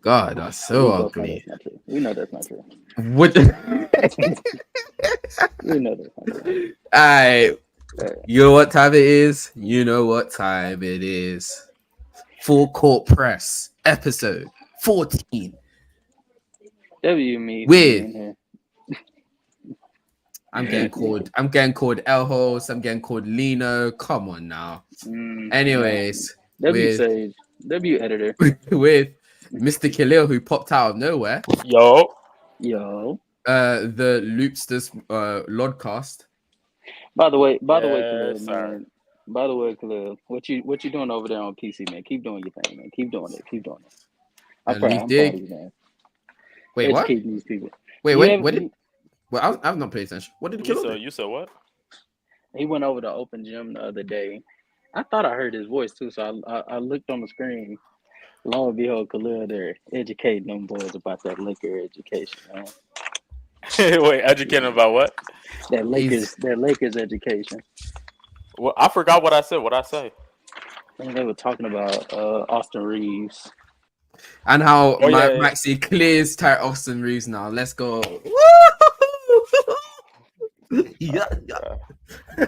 God, that's so We both know ugly. that's not true. We know that's not true. What? We know that's not true. I. Uh, You know what time it is? You know what time it is. Full Court Press, episode 14. W me With in here. I'm getting called El Host, I'm getting called Lino. Come on now. No. Anyways, W with Sage. W editor. with Mr. Khalil who popped out of nowhere. Yo, Yo. The Loopsters Lodcast. By the way, yes, Khalil, sir. man. By the way, Khalil, what you doing over there on PC, man? Keep doing your thing, man. Keep doing it. Keep doing it. Leaf I'm proud Dig. of you, man. Wait, what? Educating these people. Wait, You when have what did you, well I've not paid attention. What did You Khalil said do? you said what? he went over to open gym the other day. I thought I heard his voice too, so I looked on the screen. Lo and behold, Khalil there educating them boys about that liquor education, man. Wait, educating about what? He's That Lakers education. Well, I forgot what I said. What I say? I think they were talking about Austin Reeves. and how Oh yeah, yeah. Maxi clears Ty Austin Reeves now. Let's go. All Yeah, right, yeah. bro.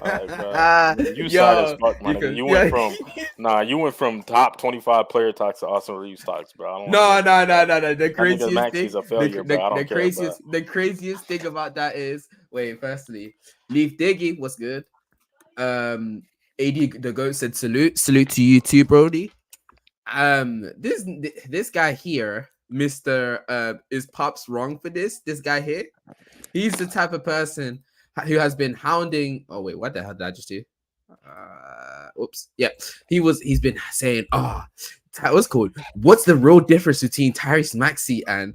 All right, bro. You sad as Yo, fuck, my you nigga. can You went yeah. from you went from top 25 player talks to Austin Reeves talks, bro. I don't want to No, hear this, no, no, bro. no, no. The That nigga craziest thing, Maxi's a failure, bro. I don't care, bro. the craziest thing about that is, wait, firstly, Leaf Diggy was good. AD the goat said salute to you too, Brody. This guy here, Mister, is Pops wrong for this? This guy here, he's the type of person who has been hounding. Oh wait, what the hell did I just do? Oops. Yeah, he's been saying, oh, what's called? What's the real difference between Tyrese Maxey and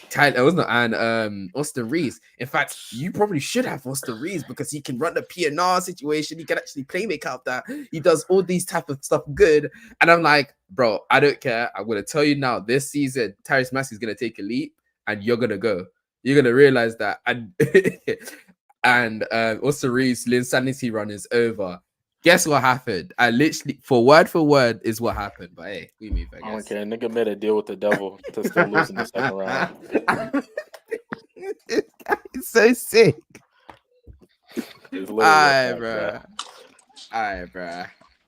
Tyler? Was not and Austin Reeves. In fact, you probably should have Austin Reeves because he can run the PNR situation. He can actually play make out that he does all these type of stuff good. And I'm like, bro, I don't care. I'm gonna tell you now. This season, Tyrese Maxey is gonna take a leap, and you're gonna go. You're gonna realize that, and Austin Reeves' insanity run is over. Guess what happened? I literally, for word, is what happened. But hey, we move, I I don't guess. care. Nigga made a deal with the devil to still lose in the second round. This guy is so sick. It's literally a Alright, fact, bro. bro. Alright, bro.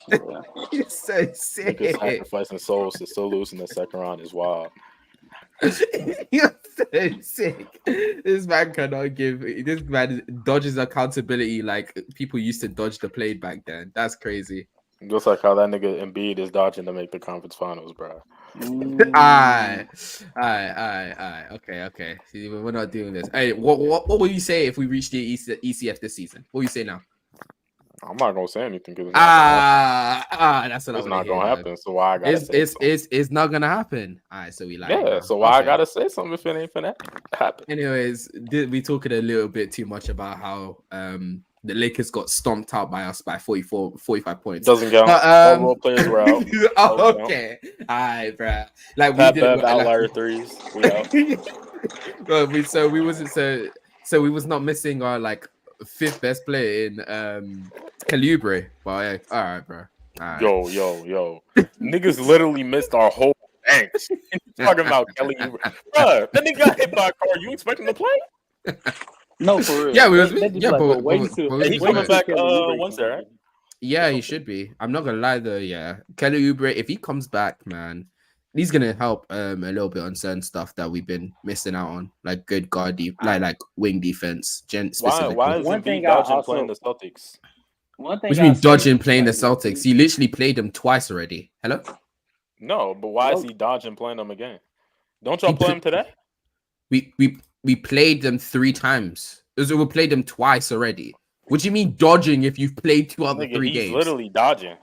Yeah. He's so Nigga sick. sacrificing souls to still lose in the second round is wild. You're so sick. This man cannot give. This man dodges accountability like people used to dodge the plane back then. That's crazy. Just like how that nigga Embiid is dodging to make the conference finals, bro. Aye. Okay. See, we're not doing this. Hey, what will you say if we reach the ECF this season? What will you say now? I'm not gonna say anything because it's not gonna happen. That's what I It's want to not hear. gonna Dog. happen. So why I gotta say something? It's not gonna happen. All right, so we like Yeah. So why I gotta say something if it ain't finna happen? Anyways, we talking a little bit too much about how the Lakers got stomped out by us by 45 points. Doesn't count. But, All role players were out. Oh, okay. All right, bro. Like Pat we did Bev outlier threes. We out. Well, we wasn't so we was not missing our like fifth best player in Calibre. But yeah, all right, bro. All right. Yo. Niggas literally missed our whole bench. Talking about Kelly Oubre. Bruh, that nigga got hit by a car. You expect him to play? No, for real. Yeah, we was They just yeah, like, but wait until Hey, he wait coming until back Kelly Oubre Wednesday, comes right? in. yeah, he should be. I'm not gonna lie though. Yeah, Kelly Oubre, if he comes back, man, he's gonna help a little bit on certain stuff that we've been missing out on, like good guard like wing defense, specifically. Why is One Embiid thing I dodging also playing the Celtics? one thing Which I means say dodging playing the like, Celtics. He literally played them twice already. Hello. No, but why is Low- he dodging playing them again? Don't y'all He play pl- him today? We played them 3 times. So we played them twice already. What do you mean dodging if you've played two other Nigga, 3 he's games? literally dodging.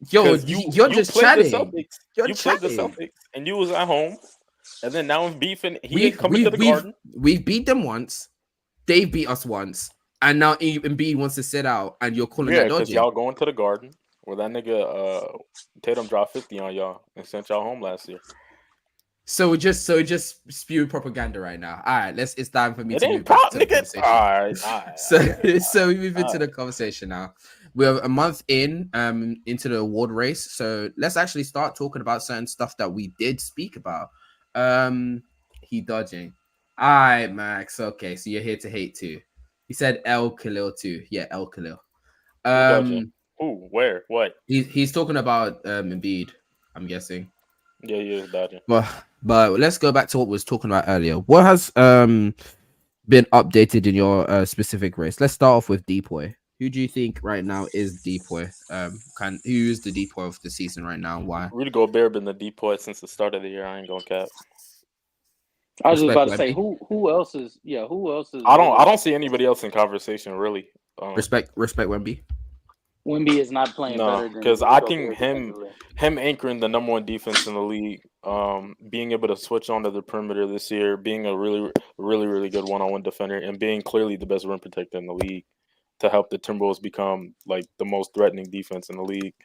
Yo, 'Cause you're just played the chatting. Celtics. You're You played the chatting. Celtics, and you was at home, and then now I'm beefing. He We ain't coming to the Garden. we've beat them once. They beat us once, and now Embiid wants to sit out, and you're calling Yeah, that because dodging. y'all going to the Garden where that nigga Tatum dropped 50 on y'all and sent y'all home last year. So it just spew propaganda right now. All right, it's time for me It to ain't move back pop, to the nigga. conversation. All right. So we move into the conversation now. we're a month in into the award race, so let's actually start talking about certain stuff that we did speak about. He dodging. All right, Max. Okay, so you're here to hate too. He said El Khalil too. Yeah, El Khalil. Who dodging? Um, Who? Where? What? he's talking about Embiid, I'm guessing. Yeah, he is dodging. But let's go back to what we was talking about earlier. What has been updated in your specific race? Let's start off with Depoy. Who do you think right now is Depoy? Who is the Depoy of the season right now? Why? Rudy Gobert been the depoy since the start of the year. I ain't gonna cap. I was just Respect about to say Wemby. who else is who else is I really don't see anybody else in conversation really. Respect Wemby. Wemby is not playing No, better than because Rudy I think Gobert defensively. him anchoring the number one defense in the league, being able to switch onto the perimeter this year, being a really good one-on-one defender, and being clearly the best rim protector in the league to help the Timberwolves become like the most threatening defense in the league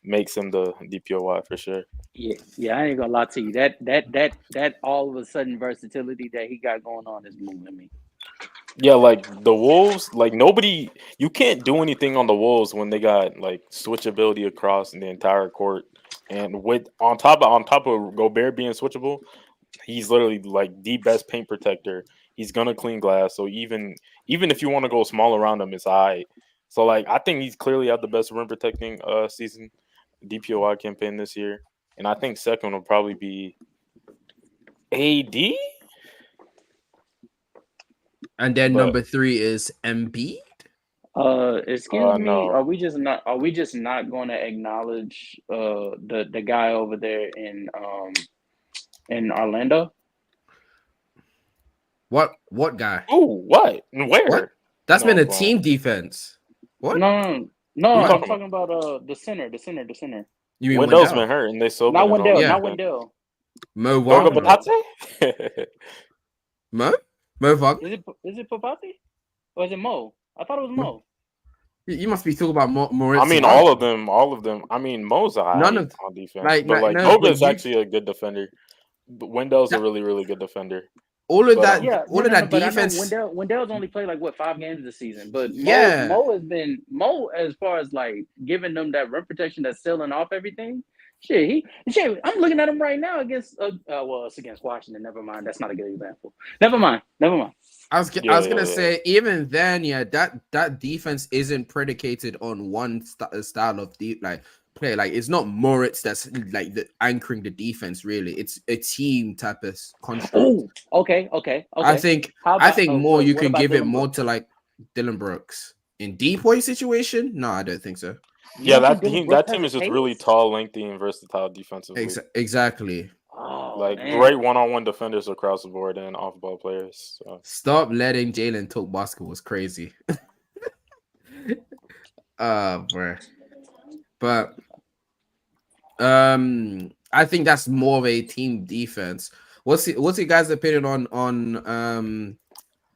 makes him the DPOY for sure. Yeah, I ain't gonna lie to you. That all of a sudden versatility that he got going on is moving me. Yeah, like the Wolves, like nobody, you can't do anything on the Wolves when they got like switchability across the entire court, and with on top of Gobert being switchable, he's literally like the best paint protector. He's gonna clean glass, so even if you want to go small around him, it's high. So like I think he's clearly had the best rim protecting season DPOI campaign this year, and I think second will probably be AD. And then But number 3 is Embiid. Excuse me. no. Are we just not going to acknowledge the guy over there in Orlando? What guy? Oh, what? Where? What? That's No, been a bro. team defense. What? No. Who you I'm talking talking about the center. You mean Wendell's Wendell? been hurt, and they still Not been in Wendell. all. Yeah. Not Wendell. Mo Goga Wagner. Batate? Mo Wagner. Is it Papati or is it Mo? I thought it was Mo. You must be talking about Moritz. I mean, all of them. I mean, Mo's None alright of on defense, like but like no, but Goga's you actually a good defender. But Wendell's a that, really good defender. all of But that, Yeah, all of that but I know defense. Wendell's only played like what 5 games this season, but Yeah, Mo has been Mo as far as like giving them that rim protection that's sealing off everything. Shit. I'm looking at him right now against well, it's against Washington. Never mind, that's not a good example. Never mind. I was gonna yeah. say even then, yeah, that defense isn't predicated on one style of deep like play. Like it's not Moritz that's like anchoring the defense. Really, it's a team type of construct. Oh, okay. I think How I about think more you what can about give it Dylan more Brooks? to like Dylan Brooks in Depoy situation. No, I don't think so. You Yeah, don't think Dylan Brooks that has team a is just really case? tall, lengthy, and versatile defensively. Exactly. Oh Like man. great one-on-one defenders across the board and off-ball players. So. Stop letting Jalen talk basketball. It's crazy. Bro. But I think that's more of a team defense. What's your guys' opinion on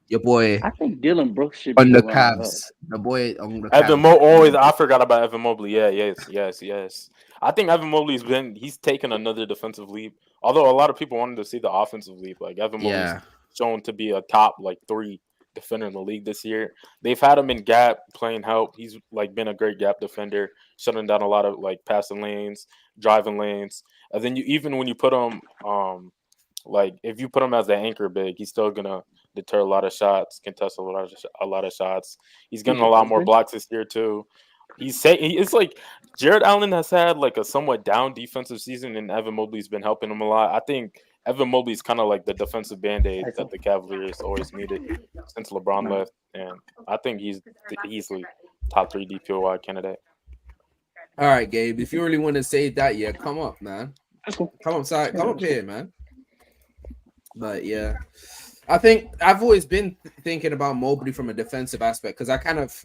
your boy I think Dylan Brooks should on be the the runner-up. Cavs? The boy on the Evan Cavs. Always, I forgot about Evan Mobley. Yeah, yes. I think Evan he's taken another defensive leap. Although a lot of people wanted to see the offensive leap. Like Evan Mobley's Yeah. shown to be a top like 3 defender in the league this year. They've had him in gap playing help. He's like been a great gap defender, shutting down a lot of like passing lanes, driving lanes. And then even when you put him like if you put him as the anchor big, he's still gonna deter a lot of shots, contest a lot of shots. He's getting a lot more blocks this year too. It's like Jared Allen has had like a somewhat down defensive season, and Evan Mobley's been helping him a lot. I think Evan Mobley's kind of like the defensive band-aid that the Cavaliers always needed since LeBron left, and I think he's easily top 3 DPOY candidate. All right, Gabe. If you really want to say that, yeah, come up, man. That's cool. Come up here, man. But yeah, I think I've always been thinking about Mobley from a defensive aspect because I kind of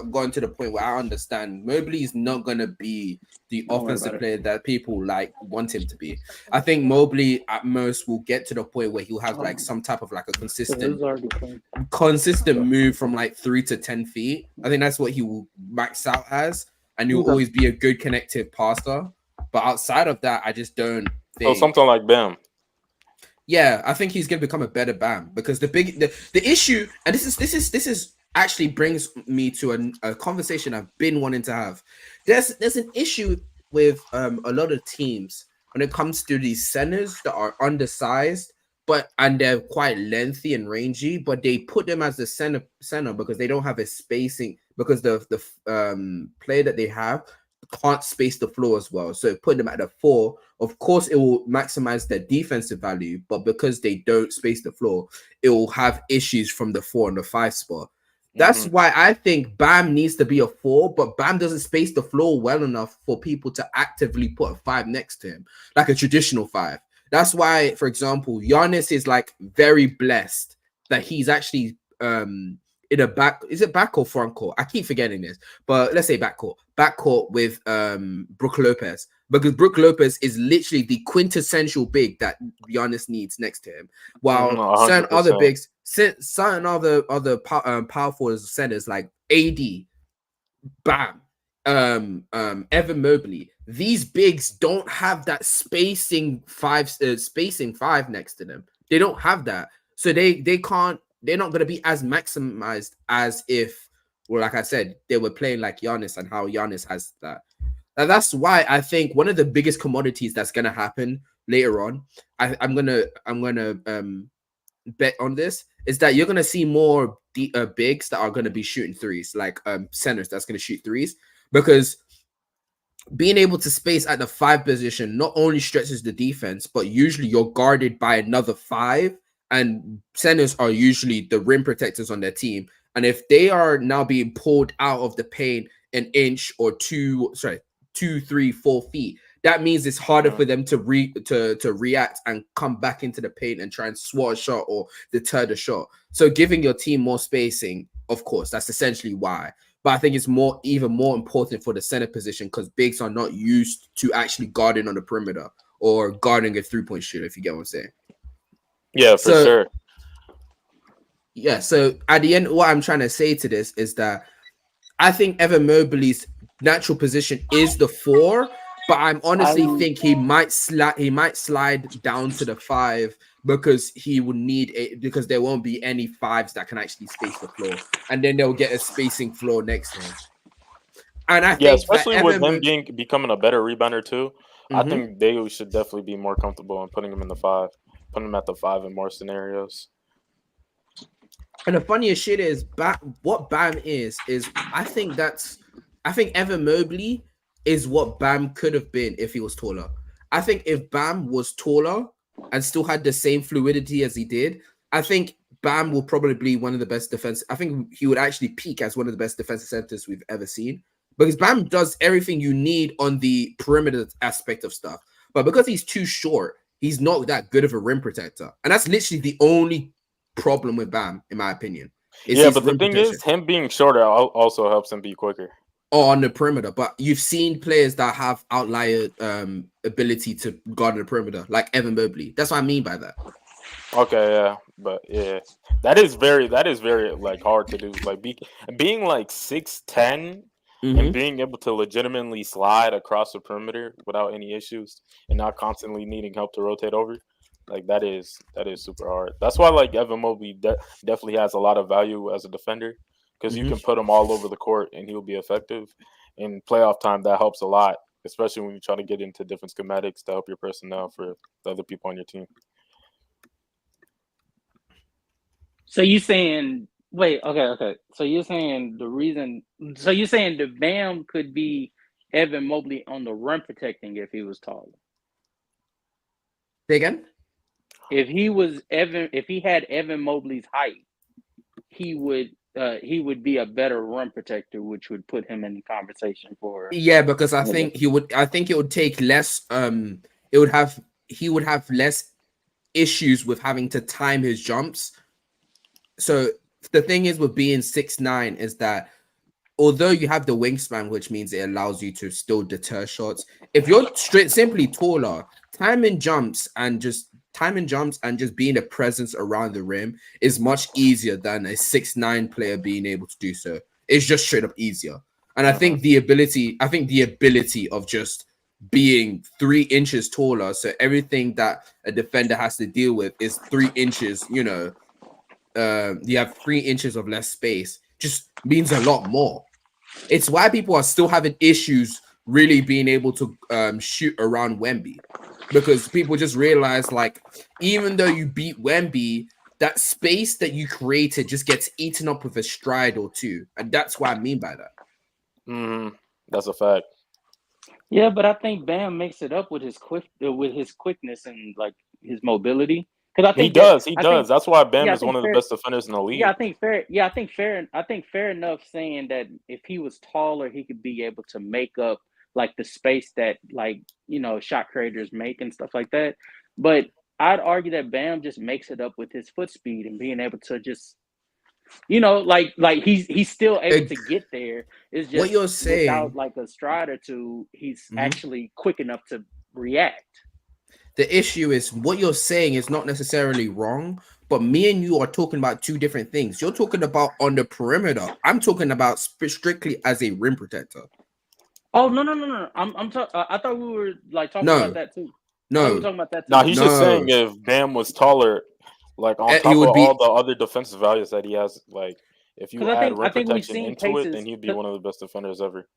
gotten to the point where I understand Mobley is not going to be the offensive player that people like want him to be. I think Mobley at most will get to the point where he'll have like some type of like a consistent move from like 3 to 10 feet. I think that's what he will max out as, and he'll always be a good connective passer. But outside of that, I just don't think. So something like Bam. Yeah, I think he's gonna become a better Bam because the issue, and this is actually brings me to a conversation I've been wanting to have. There's an issue with a lot of teams when it comes to these centers that are undersized, but and they're quite lengthy and rangy, but they put them as the center because they don't have a spacing because the player that they have can't space the floor as well. So put them at the 4. Of course, it will maximize their defensive value, but because they don't space the floor, it will have issues from the 4 and the 5 spot. That's why I think Bam needs to be a 4, but Bam doesn't space the floor well enough for people to actively put a 5 next to him, like a traditional 5. That's why, for example, Giannis is like very blessed that he's actually in a back. Is it back or front court? I keep forgetting this, but let's say backcourt with Brook Lopez, because Brook Lopez is literally the quintessential big that Giannis needs next to him, while certain other 100%. bigs, certain other powerful centers like AD, Bam, Evan Mobley. These bigs don't have that spacing 5 next to them. They don't have that, so they can't. They're not going to be as maximized as if, well, like I said, they were playing like Giannis and how Giannis has that. And that's why I think one of the biggest commodities that's going to happen later on. I'm gonna bet on this is that you're gonna see more bigs that are gonna be shooting threes, like centers that's gonna shoot threes, because being able to space at the 5 position not only stretches the defense, but usually you're guarded by another 5, and centers are usually the rim protectors on their team. And if they are now being pulled out of the paint an inch or 2, 3, 4 feet, that means it's harder for them to react and come back into the paint and try and swat a shot or deter the shot. So giving your team more spacing, of course, that's essentially why. But I think it's even more important for the center position because bigs are not used to actually guarding on the perimeter or guarding a 3-point shooter, if you get what I'm saying. Yeah, for sure. Yeah, so at the end, what I'm trying to say to this is that I think Evan Mobley's natural position is the 4, but I'm honestly think he might slide down to the 5 because he would need because there won't be any 5s that can actually space the floor, and then they'll get a spacing floor next to him. And I think especially with him becoming a better rebounder too. I think they should definitely be more comfortable in putting him in the 5, putting him at the 5 in more scenarios. And the funniest shit is what Bam is I think Evan Mobley is what Bam could have been if he was taller. I think if Bam was taller and still had the same fluidity as he did, I think Bam will probably be one of the best defense. I think he would actually peak as one of the best defensive centers we've ever seen, because Bam does everything you need on the perimeter aspect of stuff. But because he's too short, he's not that good of a rim protector. And that's literally the only problem with Bam, in my opinion. Yeah, but the thing is, him being shorter also helps him be quicker. Or on the perimeter, but you've seen players that have outlier ability to guard the perimeter, like Evan Mobley. That's what I mean by that. Okay, yeah, but yeah, that is very like hard to do. Like being like 6'10" and being able to legitimately slide across the perimeter without any issues and not constantly needing help to rotate over. Like that is super hard. That's why like Evan Mobley definitely has a lot of value as a defender, because you can put him all over the court and he'll be effective. In playoff time, that helps a lot, especially when you try to get into different schematics to help your personnel for the other people on your team. So you saying okay. So you're saying the Bam could be Evan Mobley on the rim protecting if he was taller. Say again? If he had Evan Mobley's height, he would be a better rim protector, which would put him in the conversation for. Yeah, because I think it would take less. He would have less issues with having to time his jumps. So the thing is with being 6'9" is that although you have the wingspan, which means it allows you to still deter shots, if you're simply taller, timing jumps and just being a presence around the rim is much easier than a 6'9" player being able to do so. It's just straight up easier. And I think the ability of just being 3 inches taller, so everything that a defender has to deal with is 3 inches, you have 3 inches of less space. just means a lot more. It's why people are still having issues really being able to shoot around Wemby, because people just realize, like, even though you beat Wemby, that space that you created just gets eaten up with a stride or two, and that's what I mean by that. That's a fact. Yeah, but I think Bam makes it up with his quickness and like his mobility. Because He does. He I does. think That's why Bam yeah, I is one think of the fair best defenders in the yeah, league. I think fair enough saying that if he was taller, he could be able to make up like the space that like, shot creators make and stuff like that. But I'd argue that Bam just makes it up with his foot speed and being able to just like he's still able to Ex- get there. It's what just you're without saying, like a stride or two, he's mhm. actually quick enough to react. The issue is what you're saying is not necessarily wrong, but me and you are talking about two different things. You're talking about on the perimeter. I'm talking about strictly as a rim protector. Oh no! I thought we were like talking about No, that too. I thought we were no, talking about that Now too. he's just saying no. if Bam was taller, like on He top of would all be. the other defensive values that he has, like if you Because add I rim think we've protection seen into it, then cases. he'd be one of the best defenders ever.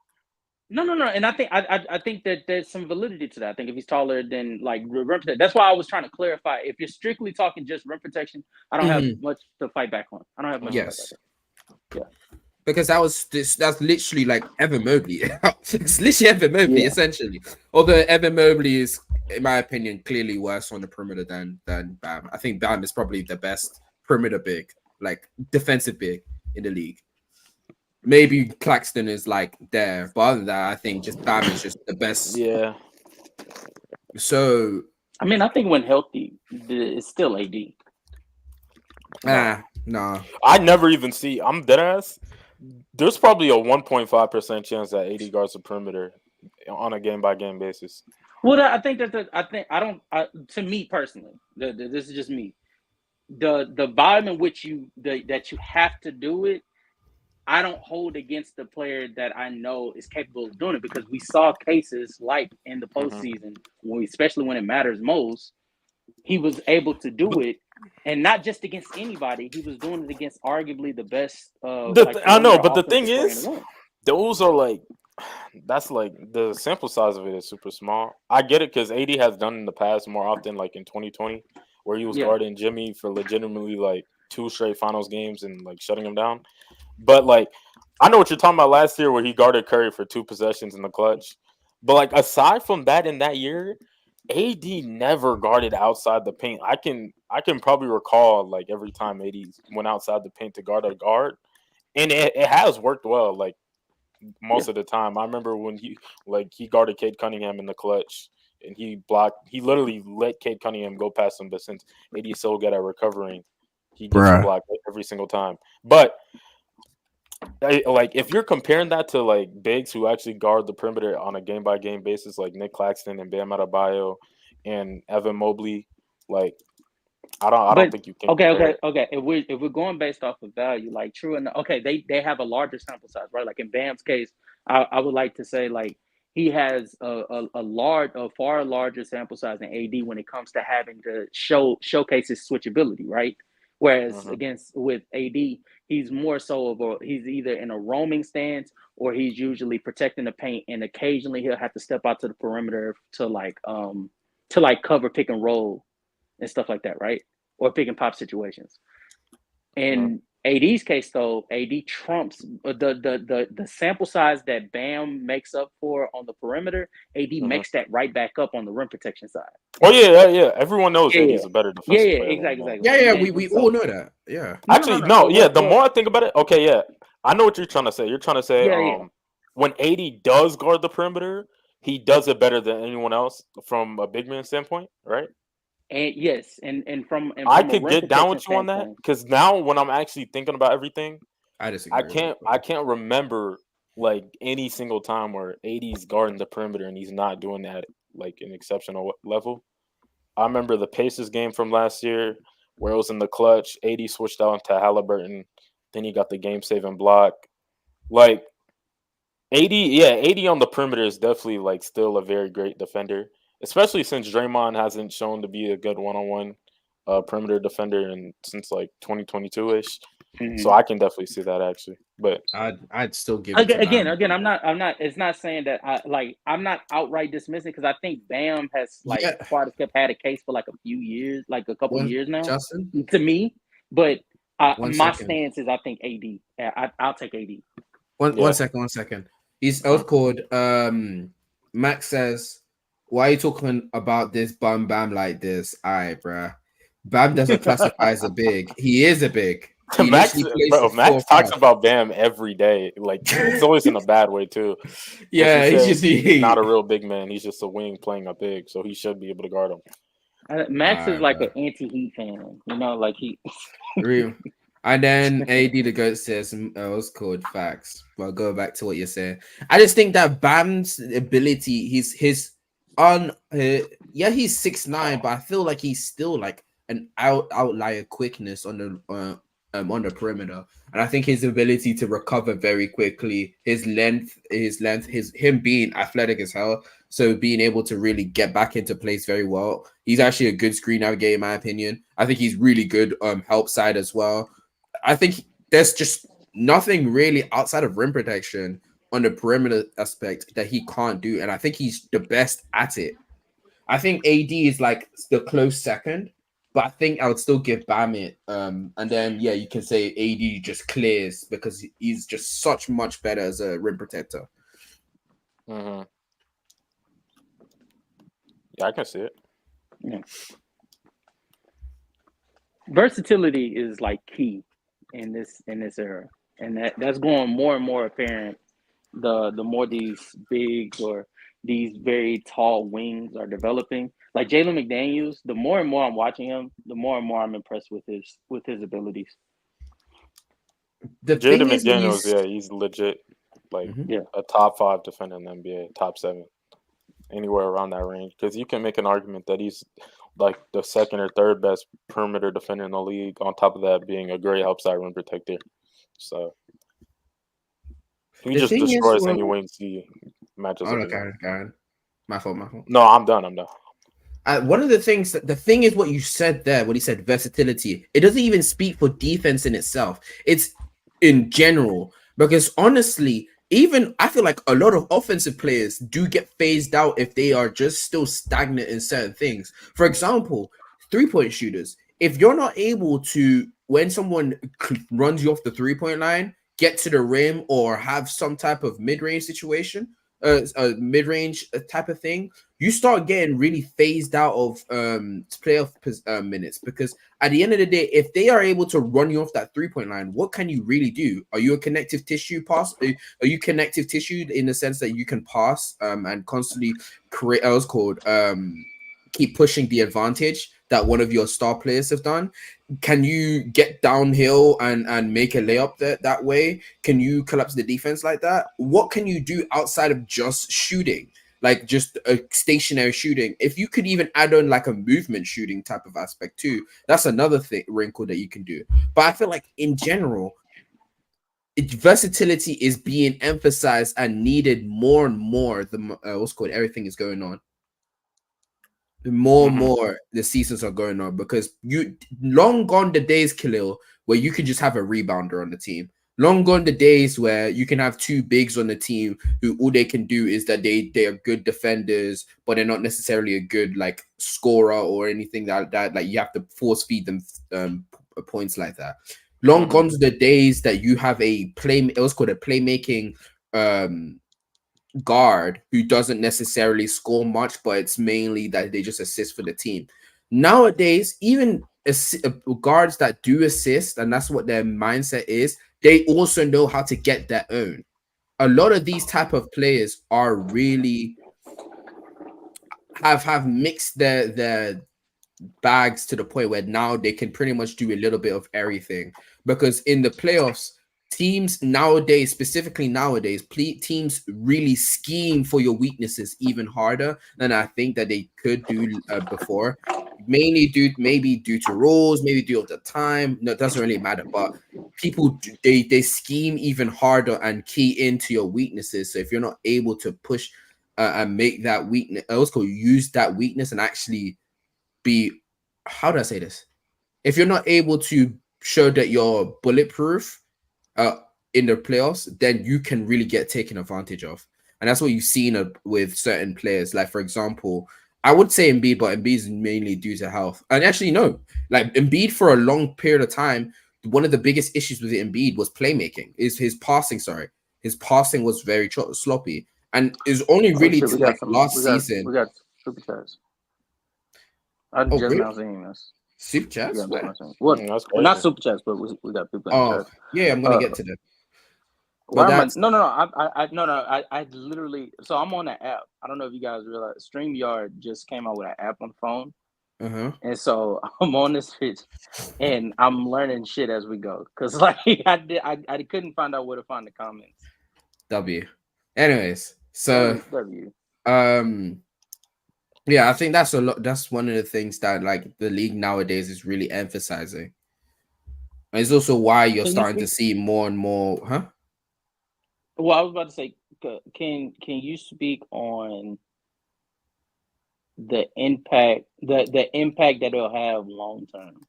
No, and I think I think that there's some validity to that. I think if he's taller than like rim protection, that's why I was trying to clarify. If you're strictly talking just rim protection, I don't have Mhm. much to fight back on. I don't have much to fight back Yes, on. Yeah, because that was this. That's literally like Evan Mobley. It's literally Evan Mobley, yeah, essentially. Although Evan Mobley is, in my opinion, clearly worse on the perimeter than Bam. I think Bam is probably the best perimeter big, like defensive big in the league. Maybe Claxton is like there, but other than that, I think just Bam is just the best. Yeah. So I mean, I think when healthy, it's still AD. No. nah. I never even see. I'm dead ass. There's probably a 1.5% chance that 80 guards the perimeter on a game by game basis. Well, I think I think I don't. To me personally, this is just me. The volume in which that you have to do it, I don't hold against the player that I know is capable of doing it because we saw cases like in the hmm postseason, especially when it matters most, he was able to do But it, and not just against anybody. He was doing it against arguably the best, like I know, perimeter but the thing offensive player in the is, room. those are like that's like the sample size of it is super small. I get it because AD has done in the past more often, like in 2020, where he was Yeah, guarding Jimmy for legitimately like 2 straight finals games and like shutting him down. But like, I know what you're talking about last year where he guarded Curry for 2 possessions in the clutch. But like, aside from that, in that year, AD never guarded outside the paint. I can probably recall like every time AD went outside the paint to guard a guard, and it has worked well. Like yeah. most of the time, I remember when he guarded Cade Cunningham in the clutch. And he blocked. He literally let Cade Cunningham go past him. But since AD is so good at recovering, he gets the Bruh. block every single time. But like if you're comparing that to like bigs who actually guard the perimeter on a game by game basis, like Nick Claxton and Bam Adebayo and Evan Mobley, like I don't But think you can okay, compare it. If we're going based off of value, like true enough, okay, they have a larger sample size, right? Like in Bam's case, I would like to say like he has a far larger sample size than AD when it comes to having to showcase his switchability, right? Whereas hmm against with AD, he's more so he's either in a roaming stance or he's usually protecting the paint, and occasionally he'll have to step out to the perimeter to like cover pick and roll and stuff like that, right? Or pick and pop situations. hmm In AD's case, though, AD trumps the sample size that Bam makes up for on the perimeter. AD hmm makes that right back up on the rim protection side. Oh yeah. Everyone knows Yeah, AD yeah, is a better defensive player than exactly, Bam. exactly. Yeah, And we all so know that. Yeah. Actually, no. no, yeah. The more I think about it, okay, yeah, I know what you're trying to say. You're trying to say, Yeah. when AD does guard the perimeter, he does it better than anyone else from a big man standpoint, right? And yes, and I from a could rim get down protection with you on that standpoint, because now when I'm actually thinking about everything, I I disagree with can't I can't remember like any single time where AD's guarding the perimeter and he's not doing that like an exceptional level. I remember the Pacers game from last year where it was in the clutch. AD switched out to Halliburton, then he got the game saving block. Like AD, yeah, AD on the perimeter is definitely like still a very great defender, especially since Draymond hasn't shown to be a good one on one perimeter defender and since like 2022 ish. So Mhm. I can definitely see that actually. But I'd still give it to Again, Bam. again, I'm not. It's not saying that I'm not outright dismissing because I think Bam has like Yeah, Quadricep had a case for like a few years, like a couple one years now, Justin, to me. But one my second. stance is I think AD. I'll take AD. One yeah, second, 1 second. He's uh-huh. oath called. Max says, "Why are you talking about this Bam Bam like this?" Alright, bruh. Bam doesn't classify as a big. He is a big. He Max, literally plays the bro, four Max talks five. about Bam every day. Like it's always in a bad way too, because he Yeah, he's says just he's not he. a real big man. He's just a wing playing a big, so he should be able to guard him. Max is Alright, like bruh. an anti-Heat fan, you know, like he. Real. And then AD the goat says, it was called facts. Well, go back to what you're saying. I just think that Bam's ability, his on, yeah, he's 6'9", but I feel like he's still like an outlier quickness on the perimeter, and I think his ability to recover very quickly, his him being athletic as hell, so being able to really get back into place very well. He's actually a good screen navigator, in my opinion. I think he's really good help side as well. I think there's just nothing really outside of rim protection on the perimeter aspect that he can't do, and I think he's the best at it. I think AD is like the close second, but I think I would still give Bam it. And then yeah, you can say AD just clears because he's just such much better as a rim protector. Hmm. Yeah, I can see it. Yeah. Versatility is like key in this era, and that's going more and more apparent the more these bigs or these very tall wings are developing. Like Jalen McDaniels, the more and more I'm watching him, the more and more I'm impressed with his abilities. The thing Jaden is when you McDaniels, yeah, he's legit, like Mhm. Yeah. a top five defender in the NBA, top seven, anywhere around that range. Because you can make an argument that he's like the second or third best perimeter defender in the league. On top of that, being a great outside rim protector, so he the just thing is destroys any well, wings he matches oh up no, against. Karen. My fault, my fault. No, I'm done. I'm done. One of the things the thing is what you said there when he said versatility, it doesn't even speak for defense in itself, it's in general, because honestly, even I feel like a lot of offensive players do get phased out if they are just still stagnant in certain things. For example, 3-point shooters, if you're not able to, when someone runs you off the 3-point line, get to the rim or have some type of mid-range situation, a mid-range type of thing, you start getting really phased out of playoff minutes, because at the end of the day, if they are able to run you off that 3-point line, what can you really do? Are you a connective tissue pass? Are you connective tissue in the sense that you can pass and constantly create? I was called keep pushing the advantage that one of your star players have done. Can you get downhill and make a layup that way? Can you collapse the defense like that? What can you do outside of just shooting? Like just a stationary shooting. If you could even add on like a movement shooting type of aspect too, that's another thing wrinkle that you can do. But I feel like in general, versatility is being emphasized and needed more and more. What's called everything is going on. The more and Hmm. more the seasons are going on, because you long gone the days, Khalil, where you can just have a rebounder on the team. Long gone the days where you can have two bigs on the team who all they can do is that they are good defenders, but they're not necessarily a good like scorer or anything that like you have to force feed them points like that. Long Hmm. gone the days that you have a play. It was called a playmaking um guard who doesn't necessarily score much, but it's mainly that they just assist for the team. Nowadays, even guards that do assist, and that's what their mindset is, they also know how to get their own. A lot of these type of players are really have mixed their bags to the point where now they can pretty much do a little bit of everything, because in the playoffs, teams nowadays, specifically nowadays, teams really scheme for your weaknesses even harder than I think that they could do before, mainly due to rules, maybe due to time. No, it doesn't really matter, but people they scheme even harder and key into your weaknesses. So if you're not able to push and make that weakness, also use that weakness and actually be, how do I say this? If you're not able to show that you're bulletproof uh, in the playoffs, then you can really get taken advantage of. And that's what you've seen with certain players. Like, for example, I would say Embiid, but Embiid is mainly due to health. And actually, no, like Embiid for a long period of time, one of the biggest issues with Embiid was playmaking, is his passing. Sorry, his passing was very sloppy, and is only Oh really shit, to like last season. we got super chats. I Oh, just really? now seen this. Super Yeah, chats? just Where? now seen. Well, That's not crazy. super chats, but we got people in the Oh, chat. yeah, I'm gonna Uh, get to them. But why am I? that's No, no, no. I literally. So I'm on the app. I don't know if you guys realize StreamYard just came out with an app on the phone, uh-huh. and so I'm on this bitch, and I'm learning shit as we go. Cause like I couldn't find out where to find the comments. W. Anyways, so W. um yeah, I think that's a lot. That's one of the things that like the league nowadays is really emphasizing. And it's also why you're Can you starting to speak? see more and more, huh? Well, I was about to say, can you speak on the impact that it'll have long term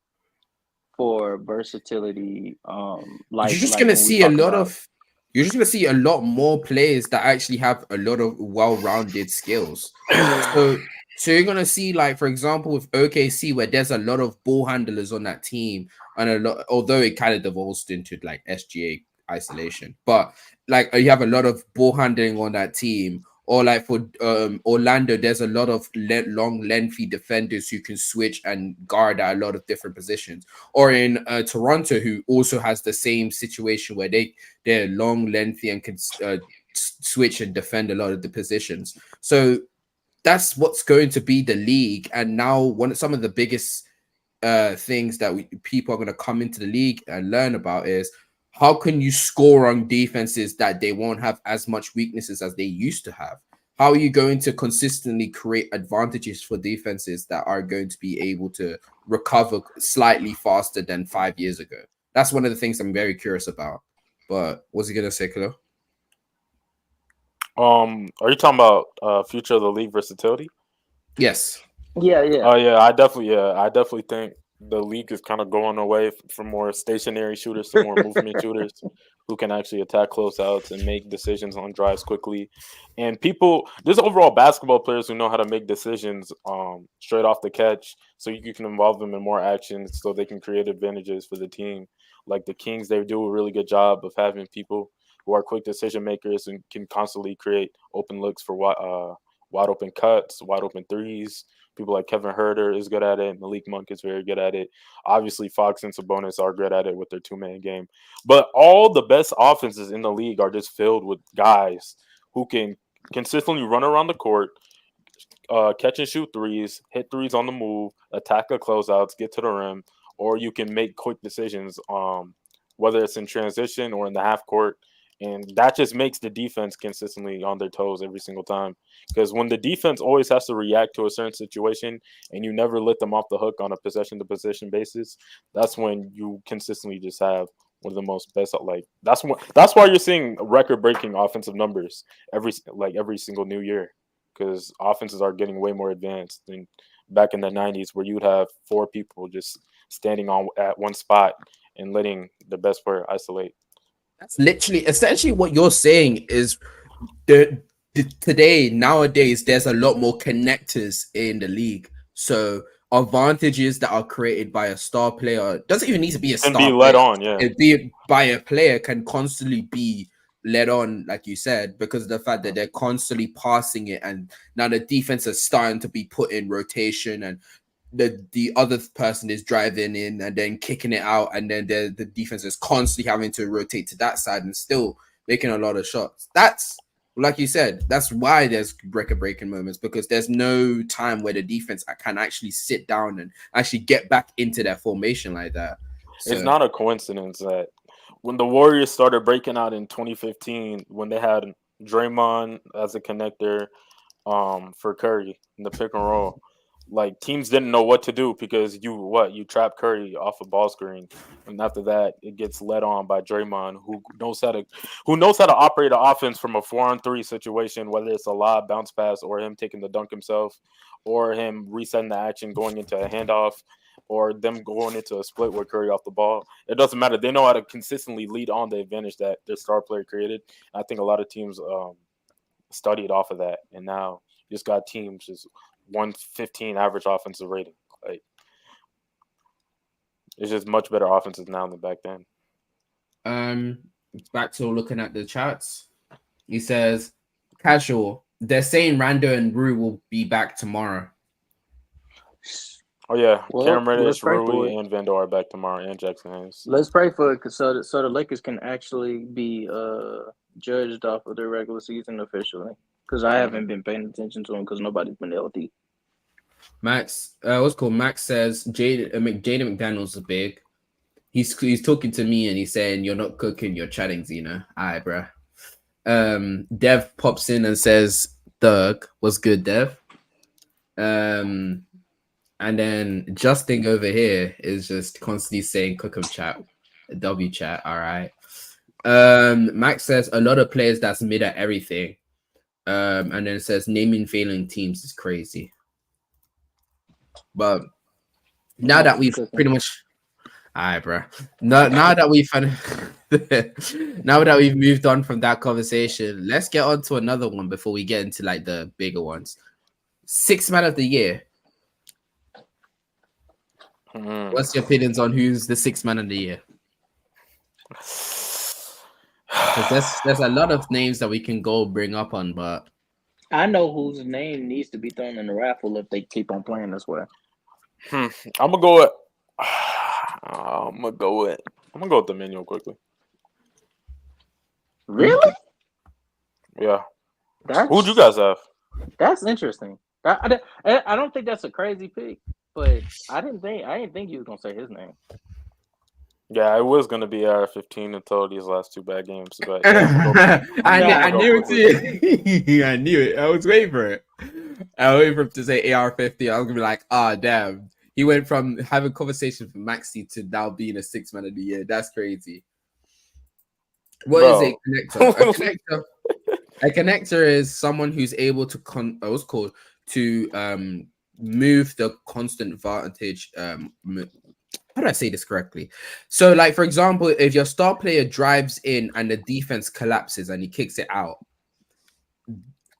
for versatility? You're just Like gonna when we see a talk lot about of you're just gonna see a lot more players that actually have a lot of well-rounded skills. So so you're gonna see, like, for example, with OKC, where there's a lot of ball handlers on that team, and a lot, although it kind of divulged into like SGA isolation, but like you have a lot of ball handling on that team. Or like for Orlando, there's a lot of long, lengthy defenders who can switch and guard at a lot of different positions. Or in Toronto, who also has the same situation where they're long, lengthy, and can switch and defend a lot of the positions. So that's what's going to be the league. And now some of the biggest things that people are going to come into the league and learn about is how can you score on defenses that they won't have as much weaknesses as they used to have. How are you going to consistently create advantages for defenses that are going to be able to recover slightly faster than 5 years ago? That's one of the things I'm very curious about. But what's he gonna say, Khalil? Are you talking about future of the league versatility? Yes. yeah, yeah. Oh yeah, I definitely think the league is kind of going away from more stationary shooters to more movement shooters who can actually attack closeouts and make decisions on drives quickly. And there's overall basketball players who know how to make decisions straight off the catch, so you can involve them in more actions, so they can create advantages for the team. Like the Kings, they do a really good job of having people who are quick decision makers and can constantly create open looks for wide open cuts, wide open threes. People like Kevin Herter is good at it. Malik Monk is very good at it. Obviously, Fox and Sabonis are good at it with their two-man game. But all the best offenses in the league are just filled with guys who can consistently run around the court, catch and shoot threes, hit threes on the move, attack the closeouts, get to the rim, or you can make quick decisions, whether it's in transition or in the half court. And that just makes the defense consistently on their toes every single time. Because when the defense always has to react to a certain situation and you never let them off the hook on a possession to possession basis, that's when you consistently just have one of the most best. Like that's why you're seeing record breaking offensive numbers every single new year, because offenses are getting way more advanced than back in the 90s, where you would have four people just standing on at one spot and letting the best player isolate. That's literally essentially what you're saying is today nowadays there's a lot more connectors in the league. So advantages that are created by a star player doesn't even need to be a Can be star led player. on, yeah. It be by a player can constantly be led on, like you said, because of the fact that they're constantly passing it, and now the defense is starting to be put in rotation, and the other person is driving in and then kicking it out, and then the defense is constantly having to rotate to that side and still making a lot of shots. That's like you said, that's why there's record breaking moments, because there's no time where the defense can actually sit down and actually get back into their formation like that. It's So not a coincidence that when the Warriors started breaking out in 2015, when they had Draymond as a connector, for Curry in the pick and roll, like teams didn't know what to do, because you trap Curry off a ball screen, and after that it gets led on by Draymond, who knows how to operate an offense from a 4-on-3 situation, whether it's a lob, bounce pass, or him taking the dunk himself, or him resetting the action going into a handoff. or them going into a split with Curry off the ball. It doesn't matter. They know how to consistently lead on the advantage that their star player created. I think a lot of teams studied off of that, and now you just got teams just 115 average offensive rating. Like it's just much better offenses now than back then. Back to looking at the charts. He says, casual. They're saying Rando and Rue will be back tomorrow. Oh yeah, Well, Cam let's Reddish, pray for Rui, it. and Vando are back tomorrow, and Jackson Hayes. Let's pray for it, so the Lakers can actually be judged off of their regular season officially. Because I haven't been paying attention to them because nobody's been healthy. Max, what's called? Max says Jaden McDaniels is big. He's talking to me and he's saying you're not cooking, you're chatting, Zena. Alright, bro. Dev pops in and says, Doug, what's good, Dev? And then Justin over here is just constantly saying cook 'em chat, W chat, all right. Max says a lot of players that's mid at everything. And then it says naming failing teams is crazy. But now that we've pretty much alright, bro. Now that we've now that we've moved on from that conversation, let's get on to another one before we get into like the bigger ones. Sixth man of the year. What's your opinions on who's the sixth man of the year? Because there's a lot of names that we can go bring up on, but I know whose name needs to be thrown in the raffle if they keep on playing this way. I'm gonna go with Emmanuel quickly. Really? Yeah. Who'd you guys have? That's interesting. I don't think that's a crazy pick, but I didn't think you was gonna say his name. Yeah, it was gonna be AR-15 until these last two bad games. But I knew it. I knew it. I was waiting for it. I was waiting for him to say AR-50. I was gonna be like, damn. He went from having conversations with Maxi to now being a sixth man of the year. That's crazy. What is a connector? A connector is someone who's able to move the constant vantage. How do I say this correctly? So, like, for example, if your star player drives in and the defense collapses and he kicks it out,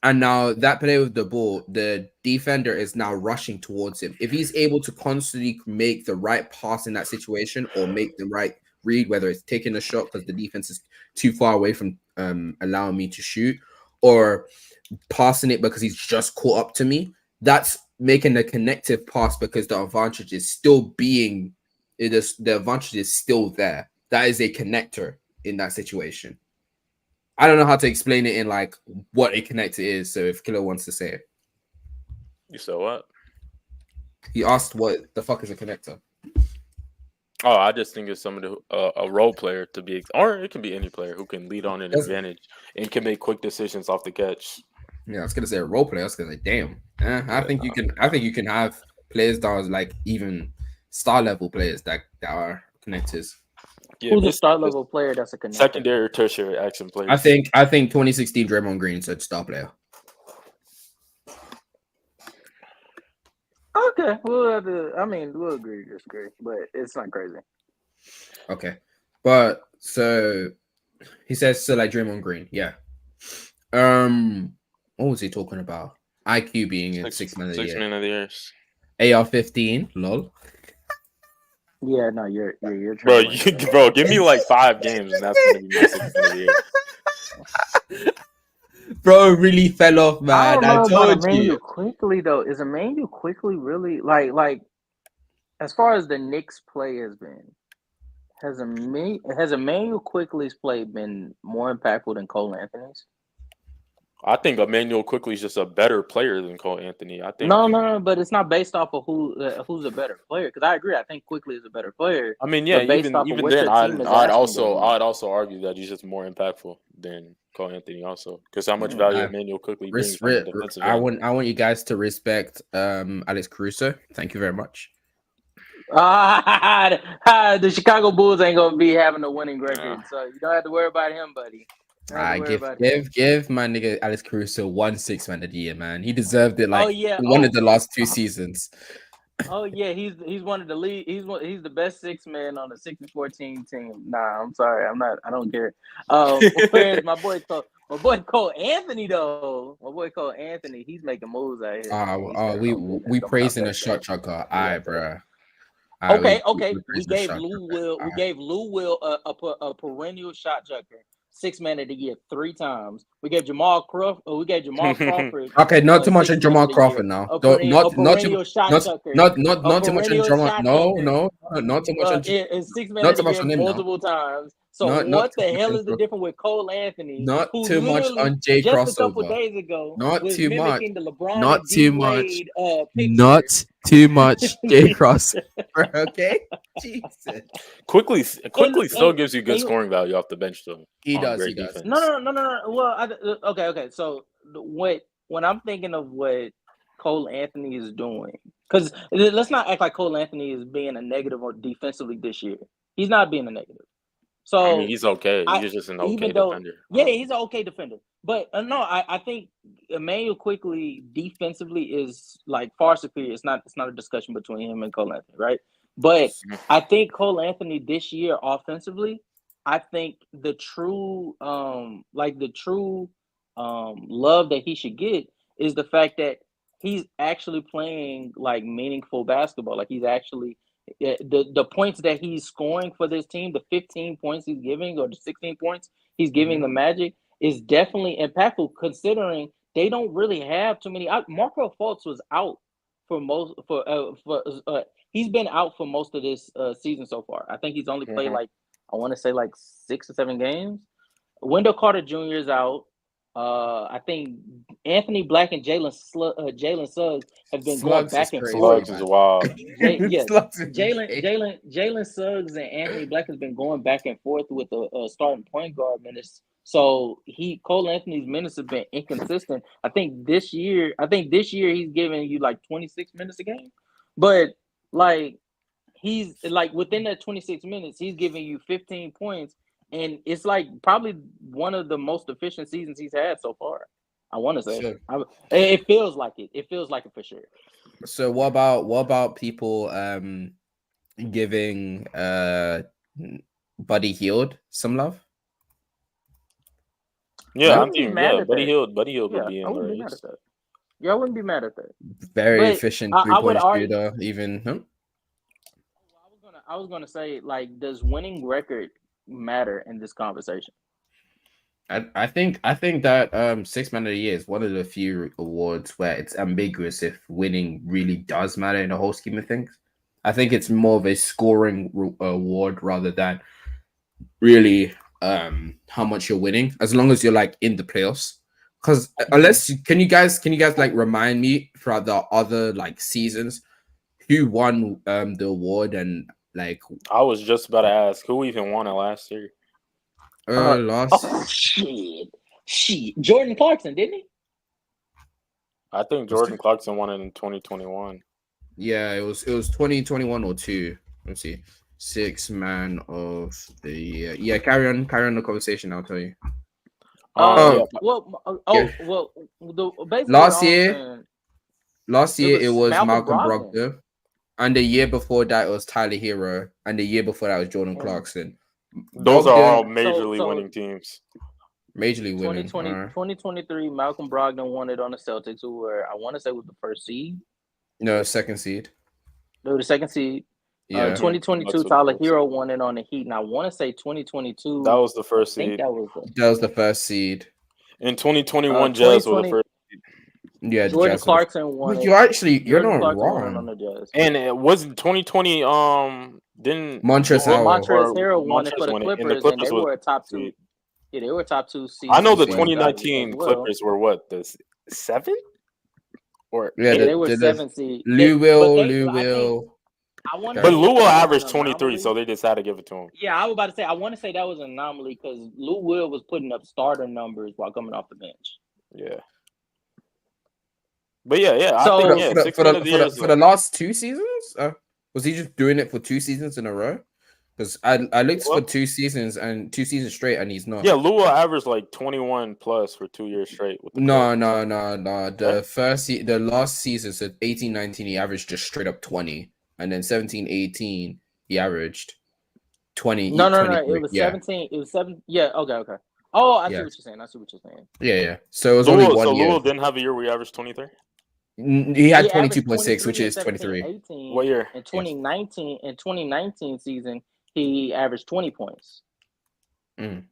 and now that player with the ball, the defender is now rushing towards him. If he's able to constantly make the right pass in that situation or make the right read, whether it's taking a shot because the defense is too far away from allowing me to shoot, or passing it because he's just caught up to me, that's making a connective pass because the advantage is still the advantage is still there. That is a connector in that situation. I don't know how to explain it in like what a connector is. So if Killer wants to say it. You said what? He asked what the fuck is a connector? Oh, I just think it's somebody a role player to be, or it can be any player who can lead on an advantage and can make quick decisions off the catch. Yeah, I was gonna say a role player. I was gonna say, damn. I think you can have players that are like even star level players that are connectors. Yeah, who's a star level player that's a connector? Secondary or tertiary action player. I think 2016 Draymond Green said star player. Okay, we'll agree to disagree, but it's not crazy. Okay, but so he says so like Draymond Green, yeah. What was he talking about? IQ being in sixth man of the year. 6 man of the year. AR-15, lol. Yeah, no, you're bro, give me like 5 games and that's gonna be my 6th man of the year. Bro, really fell off, man. I told you. Quickly though, is Emmanuel quickly really like as far as the Knicks play has been? Has Emmanuel Quickly's play been more impactful than Cole Anthony's? I think Emmanuel Quickly is just a better player than Cole Anthony. I think no, but it's not based off of who's a better player. Because I agree, I think Quickly is a better player. I mean, yeah, even then, I'd also argue that he's just more impactful than Cole Anthony, also because how much value Emmanuel Quickly brings from the defensive end. I want you guys to respect Alex Caruso. Thank you very much. The Chicago Bulls ain't gonna be having a winning record, so you don't have to worry about him, buddy. Give my nigga Alex Caruso 1 6 man of the year, man. He deserved it one of the last 2 seasons. Oh yeah, he's one of the lead. He's the best six man on the 6-14 team. Nah, I'm sorry, I'm not. I don't care. Whereas my boy Cole Anthony though, my boy Cole Anthony, he's making moves out here, man. He's standing on business We coming off praising that a shot bench. chucker. He Aye, got that. bro. Aye, Okay. we We praising a gave shot Lou chucker. Will. We Aye. gave Lou Will a perennial shot chucker, 6 man of the year 3 times. We gave Jamal Crawford. We gave Jamal Crawford Okay, not too much on 6 man Jamal of the year. Crawford now. A Don't perennial, a not too perennial shot not chucker. A not too much on perennial Jamal. shot No, chucker. no, not too much on Is 6 man not of too the much year on him now. multiple times. So Not what too the much hell on is the difference with Cole Anthony, not who too much literally on Jay just a couple crossover. days ago Not was too much. mimicking the LeBron Not and D too much. Wade picture? Not too much Jay crossover. Okay, Jesus. Quickly still and, gives you good and scoring value off the bench though. He On does. He great does. defense. No. Well, okay. So when I'm thinking of what Cole Anthony is doing, because let's not act like Cole Anthony is being a negative or defensively this year. He's not being a negative. I mean, So he's okay. I He's just an okay even though defender. yeah, he's an okay defender. But no, I think Emmanuel quickly defensively is like far superior. It's not a discussion between him and Cole Anthony, right? But I think Cole Anthony this year offensively, I think the true love that he should get is the fact that he's actually playing like meaningful basketball. Like he's actually the points that he's scoring for this team, the 15 points he's giving or the 16 points he's giving the Magic is definitely impactful considering they don't really have too many. Marco Fultz was out for he's been out for most of this season so far. I think he's only played like I want to say like 6 or 7 games. Wendell Carter Jr. is out. I think Anthony Black and Jalen Suggs have been going Slugs is back and crazy, forth. Slugs is man. wild. Yeah, Slugs is Jalen insane. Jalen Jalen Suggs and Anthony Black has been going back and forth with the starting point guard minutes. So Cole Anthony's minutes have been inconsistent. I think this year he's giving you like 26 minutes a game, but like he's like within that 26 minutes he's giving you 15 points, and it's like probably one of the most efficient seasons he's had so far. I want to say So, it feels like it. It feels like it for sure. so what about people giving Buddy Healed some love? I Yeah, No? I'm wouldn't be team. mad Yeah, at that. Buddy Hield would Yeah, be I in the wouldn't be mad at race. that. Yeah, I wouldn't be mad at that. Very But efficient I would 3-point argue. shooter, even. Huh? I was gonna say like, does winning record matter in this conversation? I think that 6 man of the year is one of the few awards where it's ambiguous if winning really does matter in the whole scheme of things. I think it's more of a scoring award rather than really how much you're winning, as long as you're like in the playoffs. Because can you guys like remind me throughout the other like seasons who won the award and like I was just about to ask who even won it last year. last Shit. Jordan Clarkson, didn't he? I think Jordan Clarkson won it in 2021. Yeah, it was 2021 or two. Let's see. 6 man of the year. Yeah, carry on the conversation, I'll tell you. Yeah. Yeah. Basically Last all I'm year saying, it was Malcolm Malcolm Brogdon. Brogdon. And the year before that it was Tyler Hero. And the year before that was Jordan And Clarkson. Those are all Brogdon, majorly winning teams. majorly winning. 2023, Malcolm Brogdon won it on the Celtics, who were, I want to say, was the first seed. No, second seed. They were the second seed. Yeah. 2022, Tyler Hero won it on the Heat. And I want to say 2022. That was the first I think seed. that was the first seed. In 2021, Jazz were the first. Yeah, Jordan Jazz Clarkson won it. You're not Clarkson wrong. won it on the Jazz. And it wasn't 2020. Didn't Montrezl Harrell won it for the won it, Clippers, and they were a top two. Yeah, they were top 2 seed. I know the seed. 2019 Clippers were what, the 7th or yeah, they were 7th seed. Lou Will. But Lou will average 23, so they just had to give it to him. Yeah, I was about to say I want to say that was an anomaly because Lou Will was putting up starter numbers while coming off the bench. Yeah. But yeah. So, I think for the last 2 seasons, was he just doing it for 2 seasons in a row? Because I looked for What? 2 seasons straight, and he's not. Yeah, Lua averaged like 21 plus for 2 years straight with the No, Clips. no, no, no. Yeah? The last season, so 18-19, he averaged just straight up 20, and then 17-18, he averaged 20, No, no, no. It 23. was Yeah, 17. It was 7. Yeah. Okay. Okay. Oh, I see yeah, what you're saying. I see what you're saying. yeah. So it was only So 1 year. Lua didn't have a year where he averaged 23. He had He averaged 22.6, which 23 in is 17, 23. 18. What year? In Yes. 2019 season, he averaged 20 points. Mm.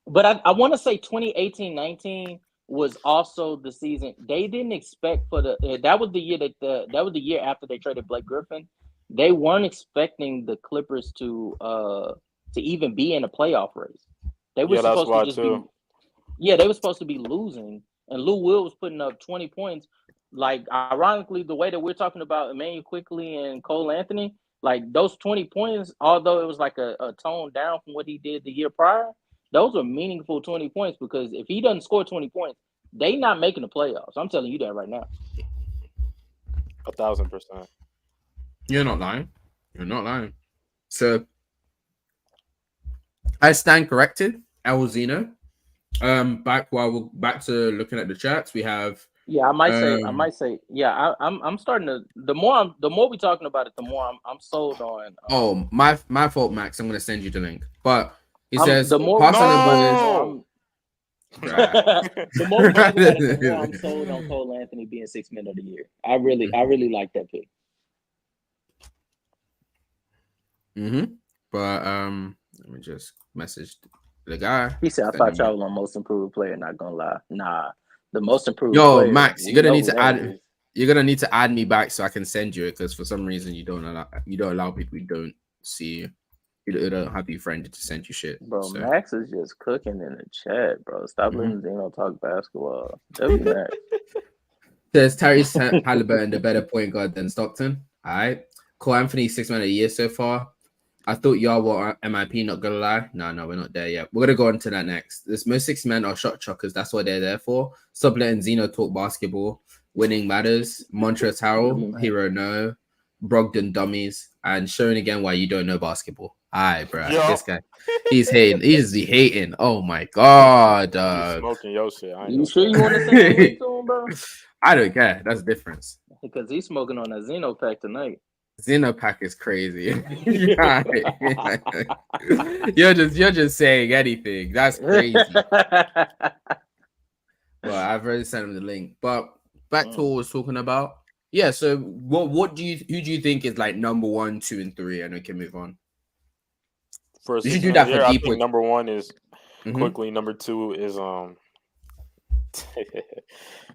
But I want to say 2018-19 was also the season they didn't expect for that was the year that was the year after they traded Blake Griffin. They weren't expecting the Clippers to even be in a playoff race. They were Yeah, that's supposed to why just be too. they were supposed to be losing, and Lou Will was putting up 20 points. Like, ironically, the way that we're talking about Emmanuel Quickly and Cole Anthony, like those 20 points, although it was like a tone down from what he did the year prior, those were meaningful 20 points because if he doesn't score 20 points, they not making the playoffs. I'm telling you that right now. 1,000%. You're not lying. You're not lying. So I stand corrected. El Zeno. Back to looking at the charts. We have Yeah, I might say, yeah, I'm starting to. The more we talking about it, the more I'm sold on. oh, my fault, Max. I'm gonna send you the link. But he I'm says the more we passing talk and about it, the more balling. No. I'm Right. the more we talk about it, the more I'm sold on Cole Anthony being 6 men of the year. I really like that pick. Mm-hmm. But let me just message the guy. He said, "I Send thought him. y'all was on most improved player." Not gonna lie, nah. The most improved Yo, player, Max, we know who that is. you're gonna need to add me back so I can send you it because for some reason you don't allow people who don't see you don't have your friend to send you shit. Bro, So Max is just cooking in the chat, bro. Stop Mhm. letting Zeno talk basketball. W Max. There's Tyrese Halliburton, the better point guard than Stockton. All right. Cole Anthony, 6 man of the year so far. I thought y'all were MIP, not gonna lie. No, we're not there yet. We're gonna go on to that next. This most 6 men are shot chuckers. That's what they're there for. Stop letting Zeno talk basketball. Winning matters. Montrezl Harrell, hero no. Brogdon dummies. And showing again why you don't know basketball. Alright, bro. Yo. This guy. He's hating. He's hating. Oh my god, He's dog. smoking your shit. I ain't You gonna sure care. you want to send that link to him, bro? I don't care. That's the difference. Because he's smoking on a Zeno pack tonight. Xenopack is crazy. you're just saying anything. That's crazy. Well, I've already sent him the link. But back to what I was talking about. Yeah, so who do you think is like number 1, 2, and 3? And we can move on. For a You should 6 do man that a for year, I deep. think number 1 is Mhm. Quickly. Number 2 is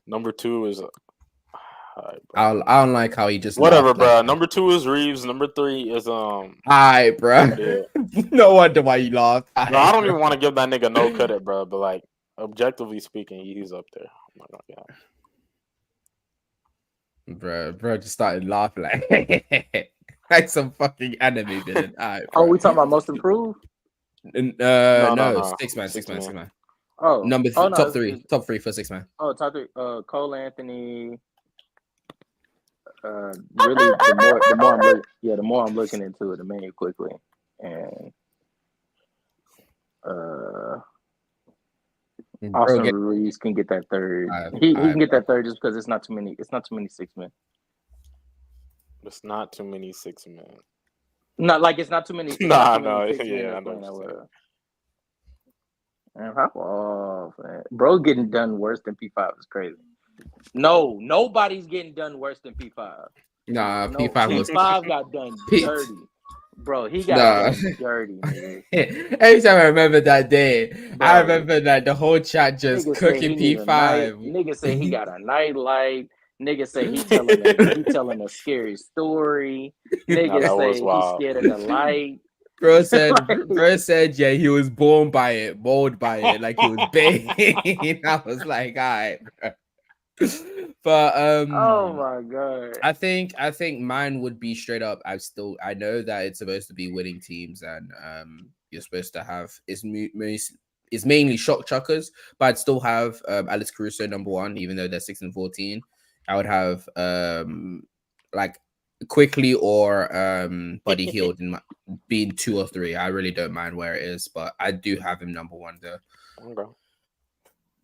number 2 is right, I don't like how he just whatever, laughed bro. like Number 2 is Reeves. Number 3 is Alright, bro. Yeah. No wonder why you laughed. No, I don't even want to give that nigga no credit, bro. But like objectively speaking, he's up there. I'm not gonna Bro just started laughing like like some fucking anime villain. Alright, Oh, bro. we talking about most improved? No, No. 6 man. Six man. Oh, Number oh no, top three for 6 man. oh, top three. Cole Anthony. Really, the more I'm looking into it, the menu quickly, and Austin Reeves can get that third. He can get that third just because it's not too many. It's not too many 6 men. It's not too many 6 men. Not like it's not too many. Nah, too many no, 6 men yeah, I that's know playing what that you're well. Man, hop off, man. Bro, getting done worse than P5 is crazy. No, nobody's getting done worse than P5. Nah, No, P5 was P5 got done dirty. Bro, he got done dirty, nigga. Every time I remember that day, Bro, I remember that the whole chat just nigga said he cooking need a night. P5. Nigga said he got a nightlight. Nigga say he telling a scary story. Nah, Nigga that was say he wild. scared of the light. Bro said, yeah, he was born by it, molded by it, like he was baby. I was like, all right, bro. But Oh my god. I think mine would be straight up. I know that it's supposed to be winning teams and you're supposed to have it's mainly shock chuckers, but I'd still have Alex Caruso number 1, even though they're 6 and 14. I would have like quickly or Buddy Hield in my, being 2 or 3. I really don't mind where it is, but I do have him number 1 though. Okay.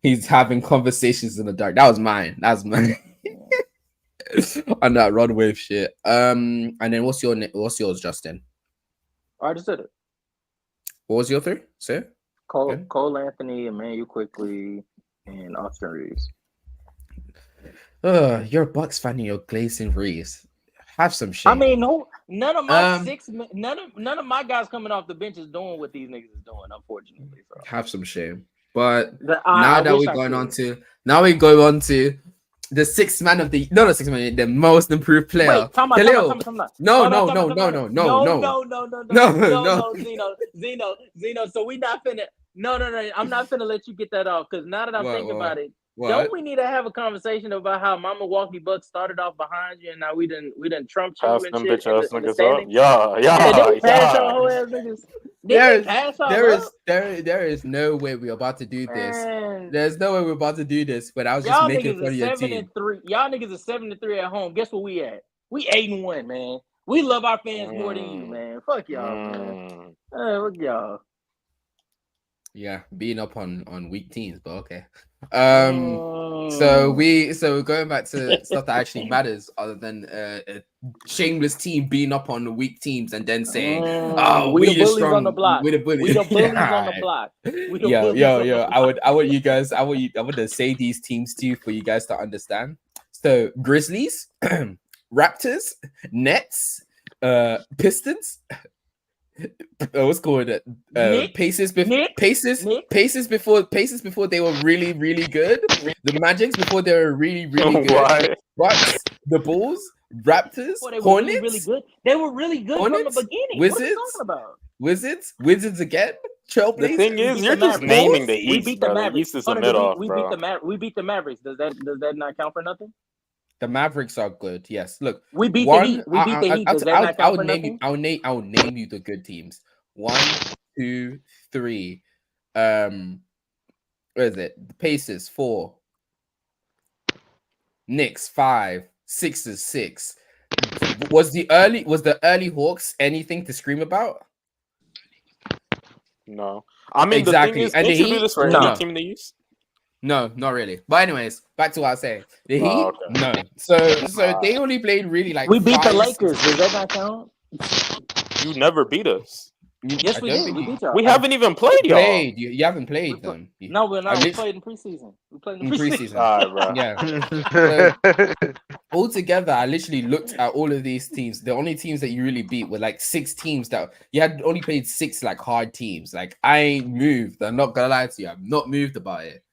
He's having conversations in the dark. That was mine. That's mine. On that Rod Wave shit. And then what's yours, Justin? I just said it. What was your 3? Say Cole Anthony, Emmanuel Quickly, and Austin Reeves. You're a Bucks fan and you're glazing Reeves. Have some shame. I mean, none of my none of my guys coming off the bench is doing what these niggas is doing, unfortunately. So. Have some shame. But now that we're going on to the 6th man of the the most improved player. Wait, time out. No. Zeno. So we not finna. No. I'm not finna let you get that off because now that I'm thinking about it, don't we need to have a conversation about how my Milwaukee Bucks started off behind you and now we didn't trump you Pass and them shit bitch ass in the niggas up. standings? There is no way we're about to do this. There's no way we're about to do this. But I was just making fun of your team. Y'all niggas are 7-3 at home. Guess what we at? We 8-1, man. We love our fans more than you, man. Fuck y'all, man. Fuck y'all. Yeah, being up on weak teams, but okay. So we're going back to stuff that actually matters, other than a shameless team being up on the weak teams and then saying, "Oh, we the bullies strong, on the block. We the bullies on the block." I want to say these teams to you for you guys to understand. So Grizzlies, Raptors, Nets, Pistons. What's called it? Paces before they were really, really good. The Magics before they were really, really good. Bucks, the Bulls, Raptors, Hornets. Really good. They were really good Hornets, from the beginning. Wizards, what are you talking about? Wizards again. Trailblazers. The thing is, you're just naming the East, bro. The East is a mid-off, bro. We beat the Mavericks. Does that not count for nothing? The Mavericks are good. Yes. Look, we beat the Heat. We beat the Heat. Does that not count for nothing? I'll name you the good teams. 1, 2, 3. Where is it? The Pacers 4. Knicks 5. Sixers 6. Was the early Hawks anything to scream about? No. I mean, exactly. The thing is, and the Heat, this for any team in the East? No, not really. But anyways, back to what I was saying. The Heat, no. So they only played really like. We beat the Lakers. Does that not count? You never beat us. Yes, we did. We beat y'all. We haven't even played y'all. You haven't played them. No, we're not. We played in preseason. We played in preseason. All right, bro. Yeah. Altogether, I literally looked at all of these teams. The only teams that you really beat were like 6 teams that you had only played 6 like hard teams. Like I ain't moved. I'm not gonna lie to you. I'm not moved about it.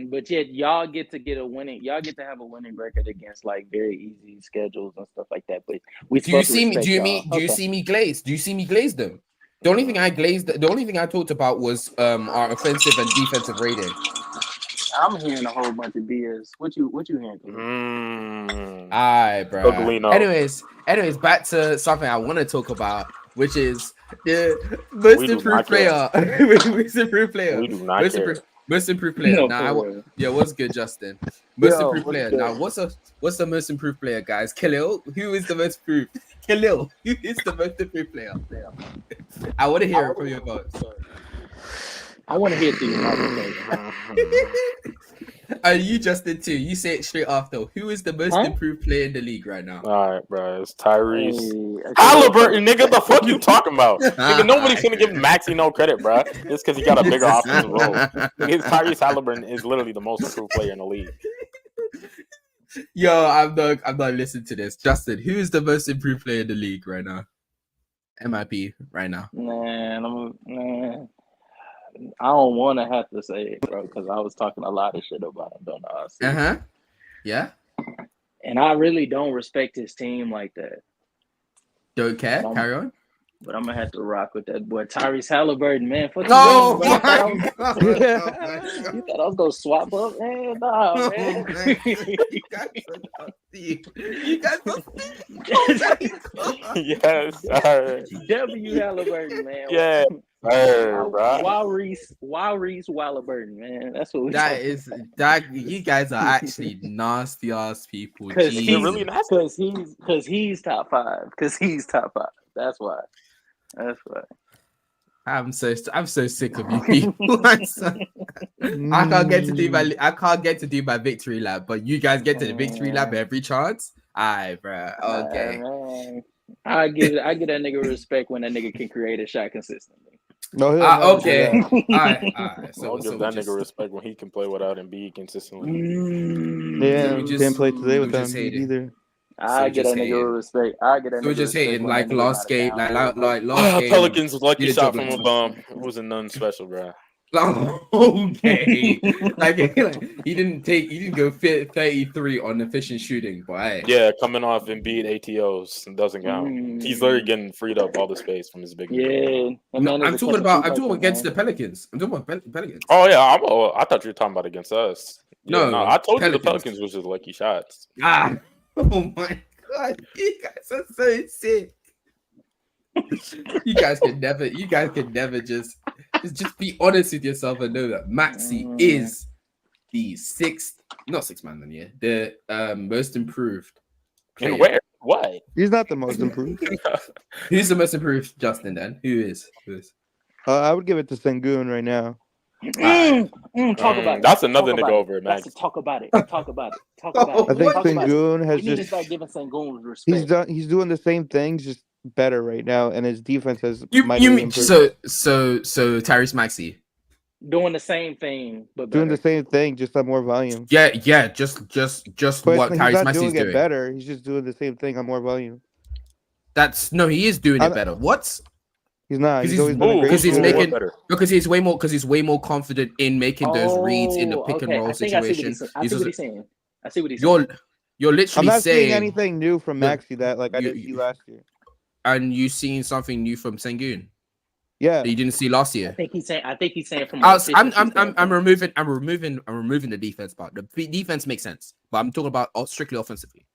But yet y'all get to have a winning record against like very easy schedules and stuff like that. But do you see me glaze? Do you see me glaze them? The only thing I talked about was our offensive and defensive rating. I'm hearing a whole bunch of BS. What you hearing? Alright, bro. Anyways, back to something I want to talk about, which is the most improved player. Most improved player. We do not care. Most improved player. What's good, Justin? Most improved player. Now, what's the most improved player, guys? Khalil. Who is the most improved? Khalil. Who is the most improved player? I want to hear it from your vote. I want to hear it through your And you, Justin, too. You say it straight after. Who is the most improved player in the league right now? All right, bro. It's Tyrese Halliburton, nigga. The fuck you talking about? Nigga, nobody's gonna give Maxey no credit, bro. Just because he got a bigger offensive role. Tyrese Halliburton is literally the most improved player in the league. Yo, I'm not listening to this. Justin, who is the most improved player in the league right now? MIP right now. Man, I don't want to have to say it, bro, because I was talking a lot of shit about him, don't I? Yeah. And I really don't respect his team like that. Don't care. Carry on. But I'm gonna have to rock with that boy, Tyrese Halliburton, man. No, you thought I was gonna swap up, man? Nah, man. You guys Yes, sir. W. Halliburton, man. Yeah, sir, bro. Wild Reese Halliburton, man. That's what we That talking is that. You guys are actually nasty ass people. Cause Is it he's really Jesus. nasty? cause he's top five. Cause he's top five. That's why. That's why. I'm so sick of you people. I can't get to do my victory lap, but you guys get to the victory lap every chance. Aye, bro. Okay. Man. I give that nigga respect when that nigga can create a shot consistently. No, he'll never do Okay. that. Aye. I'll So give we that just nigga respect when he can play without Embiid consistently. Yeah, we just didn't play today we without just Embiid hating. either. I get just that nigga hating. respect. I get that So we're nigga just respect hating when that like nigga last not a game, downhill like mover. last game. Pelicans lucky Did a shot job from a like bum. It wasn't nothing special, bro. okay. like he didn't go fit 33 on efficient shooting, but hey. Yeah, coming off Embiid ATOs doesn't count. He's literally Mm, getting freed up all the space from his big man. yeah, that No, man is a catch and shoot I'm talking maker, against man. the Pelicans. I'm talking about Pelicans. Oh yeah, I thought you were talking about against us. Yeah, no, No, I told you the Pelicans. Pelicans was just lucky shots. Ah, oh my god, you guys are so sick. You guys can never just be honest with yourself and know that Maxi Mm, is the not sixth man of the year, the most improved player. And where? What? He's not the most improved. Who's the most improved, Justin? Then who is? I would give it to Sengun right now. talk about it. That's Talk another nigga about it. over at That's Max. talk about it. Talk about it. Talk about it. I think Talk about it. Sengun has We need to just start giving Sengun respect. he's doing the same things, just better right now, and his defense has You mightily mean improved. so Tyrese Maxey? Doing the same thing, but Doing better. the same thing, just on more volume. Yeah, just But what he's Tyrese not Maxey's doing it doing. better. He's just doing the same thing on more volume. He is doing it I'm- better. What? He's not. Because He's always been a great Who's doing shooter. what better? because he's way more confident in making those reads in the pick and Okay. roll I think I see what situation. he's. I see what he's saying. I see what he's You're saying. you're I'm literally not seeing saying anything new from No, Maxi that like I didn't see last year. and you seen something new from Sengun Yeah, that you didn't see last I year. think he's saying. I think he's saying from. I'm an efficiency I'm standpoint. removing the defense part. The defense makes sense, but I'm talking about strictly offensively.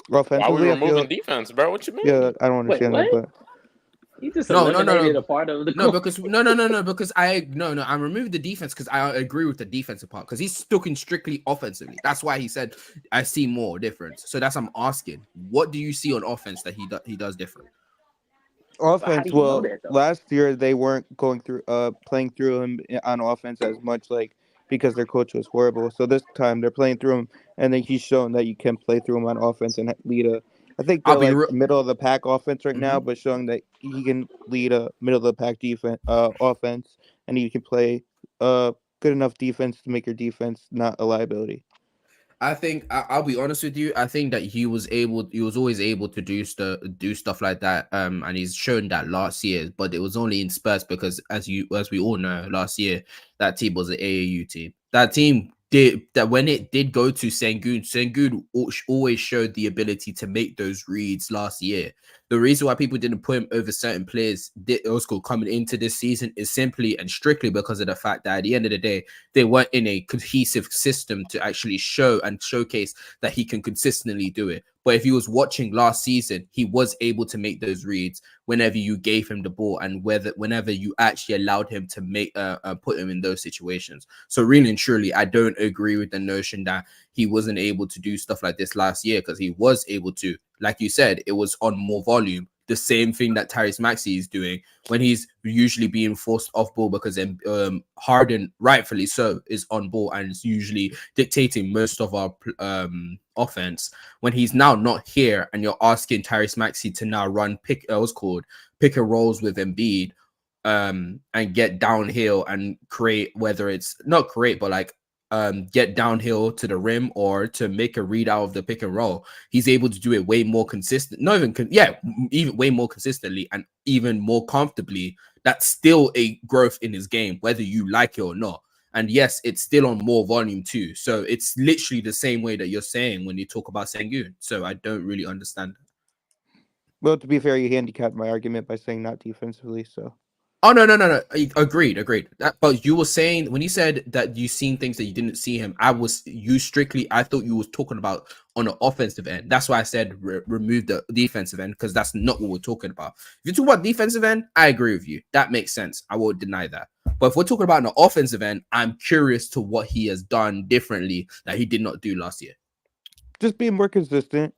Why we offensively, I feel. removing defense, bro? What you mean? Yeah, I don't Wait, understand that, what? but He just No, eliminated a part of the. No, because because I'm removing the defense because I agree with the defensive part because he's stuck in strictly offensively. That's why he said I see more difference. So that's I'm asking, what do you see on offense that he does different? offense. do you know Well, that, though? last year they weren't going through playing through him on offense as much, like because their coach was horrible. So this time they're playing through him, and then he's shown that you can play through him on offense and lead a. I think I'll they're be like real. middle of the pack offense right Mhm. now, but showing that he can lead a middle of the pack defense offense, and he can play good enough defense to make your defense not a liability. I think I'll be honest with you. I think that he was always able to do stuff like that. And he's shown that last year, but it was only in spurts because as we all know, last year that team was an AAU team. That team did that when it did go to Sengun. Sengun always showed the ability to make those reads last year. The reason why people didn't put him over certain players also coming into this season is simply and strictly because of the fact that at the end of the day, they weren't in a cohesive system to actually show and showcase that he can consistently do it. But if you was watching last season, he was able to make those reads whenever you gave him the ball and whenever you actually allowed him to make put him in those situations. So really and truly, I don't agree with the notion that he wasn't able to do stuff like this last year because he was able to. Like you said, it was on more volume. The same thing that Tyrese Maxey is doing when he's usually being forced off ball because Harden, rightfully so, is on ball and is usually dictating most of our offense. When he's now not here and you're asking Tyrese Maxey to now run pick and rolls with Embiid and get downhill and create, whether it's not create, but like get downhill to the rim or to make a read out of the pick and roll. He's able to do it way more consistent, not even even way more consistently and even more comfortably. That's still a growth in his game, whether you like it or not. And yes, it's still on more volume too. So it's literally the same way that you're saying when you talk about Sengun. So I don't really understand. Well, to be fair, you handicapped my argument by saying not defensively. So Oh no. Agreed. But you were saying when you said that you seen things that you didn't see him, I thought you was talking about on the offensive end. That's why I said remove the defensive end because that's not what we're talking about. If you talk about defensive end, I agree with you. That makes sense. I won't deny that. But if we're talking about the offensive end, I'm curious to what he has done differently that he did not do last year. Just being more consistent.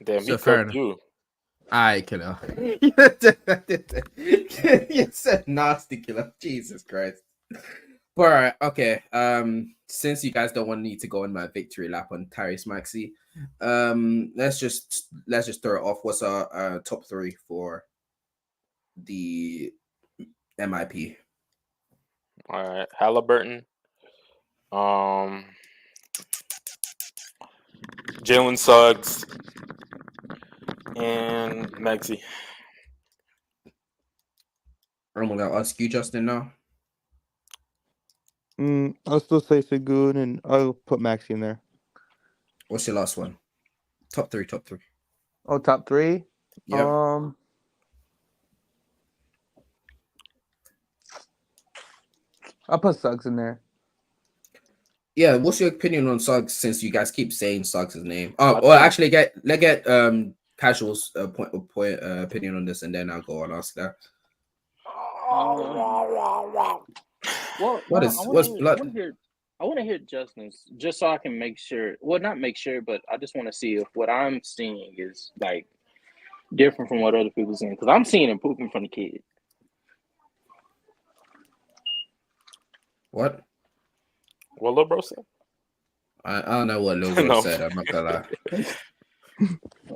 Damn, he So fair cooked enough. too. I killer. You said nasty killer. Jesus Christ. But all right, okay. Since you guys don't want me to go on my victory lap on Tyrese Maxey, let's just throw it off. What's our top three for the MIP? All right, Halliburton, um, Jalen Suggs, and Maxi. I'm gonna ask you, Justin. Now, I'll still say Sagoon, and I'll put Maxi in there. what's your last one? Top three. Top three. Oh, top three. Yep. I'll put Suggs in there. Yeah. What's your opinion on Suggs? Since you guys keep saying Suggs' name. I Oh, well, think actually, let's get casual's point opinion on this, and then I'll go and ask that. Um, well, What no, is what's blood? I want to hear Justin's just so I can make sure. Well, not make sure, but I just want to see if what I'm seeing is like different from what other people seeing because I'm seeing improvement from the kid. What? what Lil Bro said. I don't know what Lil Bro No, said. I'm not gonna lie.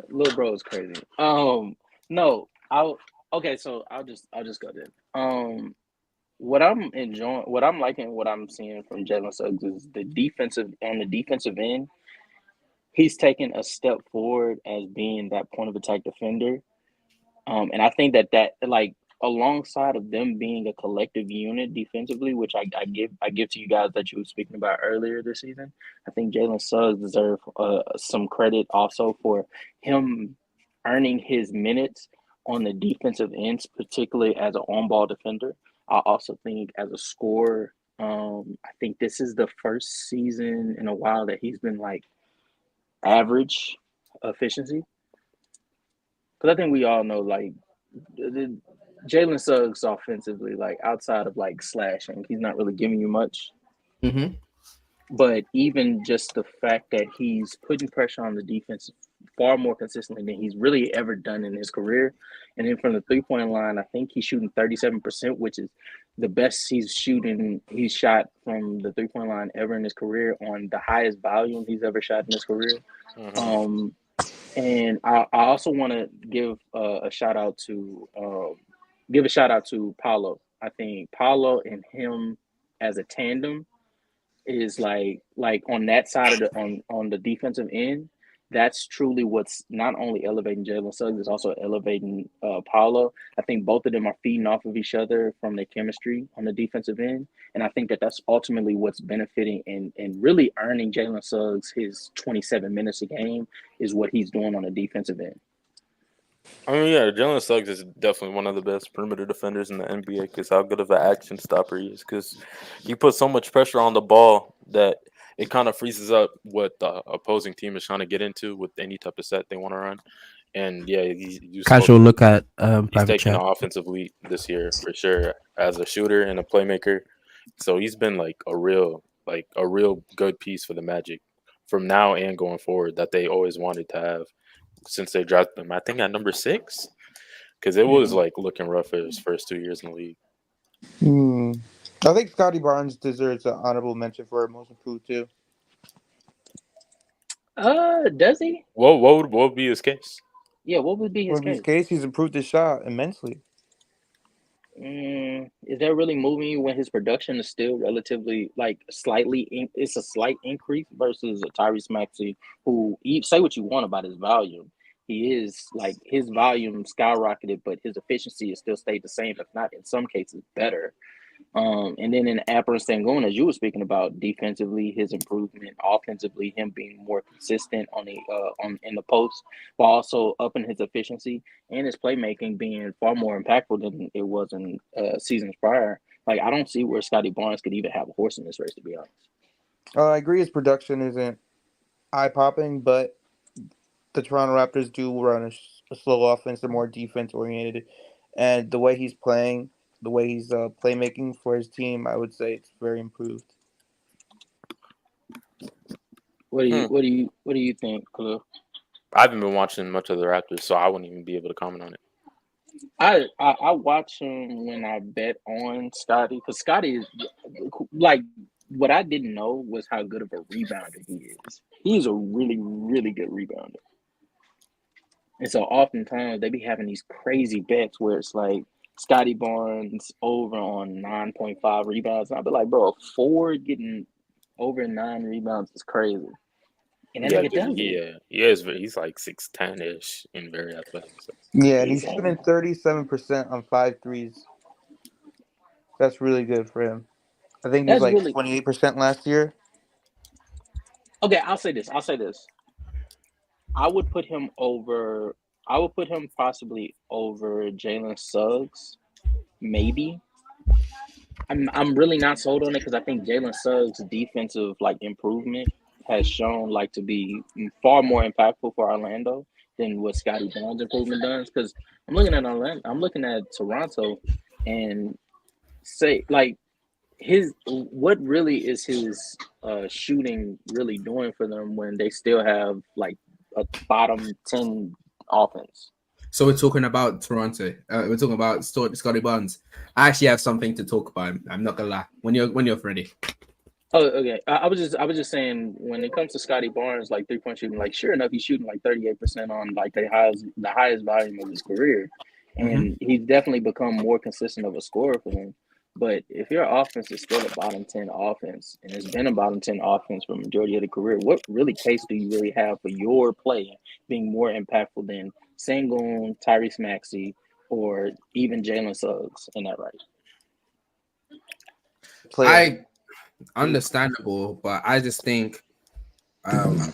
Little bro is crazy. No, I'll okay. So I'll just go then. What I'm enjoying, what I'm liking, what I'm seeing from Jalen Suggs is the defensive end. He's taken a step forward as being that point of attack defender. And I think that like alongside of them being a collective unit defensively, which I give to you guys that you were speaking about earlier this season, I think Jalen Suggs deserves some credit also for him earning his minutes on the defensive ends, particularly as an on-ball defender. I also think as a scorer, I think this is the first season in a while that he's been like average efficiency. Because I think we all know like Jalen Suggs offensively, like outside of like slashing, he's not really giving you much. Mm-hmm. But even just the fact that he's putting pressure on the defense far more consistently than he's really ever done in his career. And then from the 3 point line, I think he's shooting 37%, which is the best he's shot from the 3 point line ever in his career on the highest volume he's ever shot in his career. mm-hmm. Um, and I also want to give a shout out to Paulo. I think Paulo and him as a tandem is like on that side of on the defensive end. That's truly what's not only elevating Jalen Suggs, it's also elevating Paulo. I think both of them are feeding off of each other from their chemistry on the defensive end, and I think that that's ultimately what's benefiting and really earning Jalen Suggs his 27 minutes a game is what he's doing on the defensive end. I mean, yeah, Jalen Suggs is definitely one of the best perimeter defenders in the NBA because how good of an action stopper he is. Because he puts so much pressure on the ball that it kind of freezes up what the opposing team is trying to get into with any type of set they want to run. And yeah, you spoke. Casual look at He's private taking chat. an offensive lead this year for sure as a shooter and a playmaker. So he's been like a real good piece for the Magic from now and going forward that they always wanted to have since they drafted him. I think at number 6 because it was Mm-hmm. like looking rough for his first 2 years in the league. I think Scotty Barnes deserves an honorable mention for most improved too. Does he? What would be his case? Yeah, what would be his In his case? case, he's improved his shot immensely. Is that really moving you when his production is still relatively like it's a slight increase versus a Tyrese Maxey who you say what you want about his volume. He is like his volume skyrocketed, but his efficiency has still stayed the same, if not in some cases better. And then in Apple Sengun, as you were speaking about, defensively, his improvement, offensively, him being more consistent on the on in the post, while also upping his efficiency and his playmaking being far more impactful than it was in seasons prior. Like I don't see where Scotty Barnes could even have a horse in this race, to be honest. I agree his production isn't eye popping, but the Toronto Raptors do run a slow offense. They're more defense oriented, and the way he's playing, the way he's playmaking for his team, I would say it's very improved. What do you think, Cliff? I haven't been watching much of the Raptors, so I wouldn't even be able to comment on it. I watch him when I bet on Scotty because Scotty is like what I didn't know was how good of a rebounder he is. He's a really good rebounder. And so oftentimes they be having these crazy bets where it's like Scotty Barnes over on 9.5 rebounds. And I'll be like, bro, a four getting over 9 rebounds is crazy. And that Yeah, nigga does it. he's like 6'10" ish and very athletic. So. Yeah, and he's Exactly. shooting 37% on 5 threes. That's really good for him. I think he's That's like really 28% last year. okay. I'll say this. I would put him over. I would put him possibly over Jalen Suggs, maybe. I'm really not sold on it because I think Jalen Suggs' defensive like improvement has shown like to be far more impactful for Orlando than what Scotty Barnes' improvement does. Because I'm looking at Orlando, I'm looking at Toronto, and say like his what really is his shooting really doing for them when they still have like a bottom 10 offense. So we're talking about Toronto. We're talking about Scotty Barnes. I actually have something to talk about. I'm not gonna lie. When you're ready. Oh, okay. I was just saying when it comes to Scotty Barnes, like 3-point shooting, like sure enough, he's shooting like 38% on like the highest volume of his career, Mm-hmm. and he's definitely become more consistent of a scorer for them. But if your offense is still a bottom 10 offense, and it's been a bottom 10 offense for the majority of the career, what really case do you really have for your play being more impactful than Sengun, Tyrese Maxey, or even Jalen Suggs in that right? Player. I understandable, but I just think um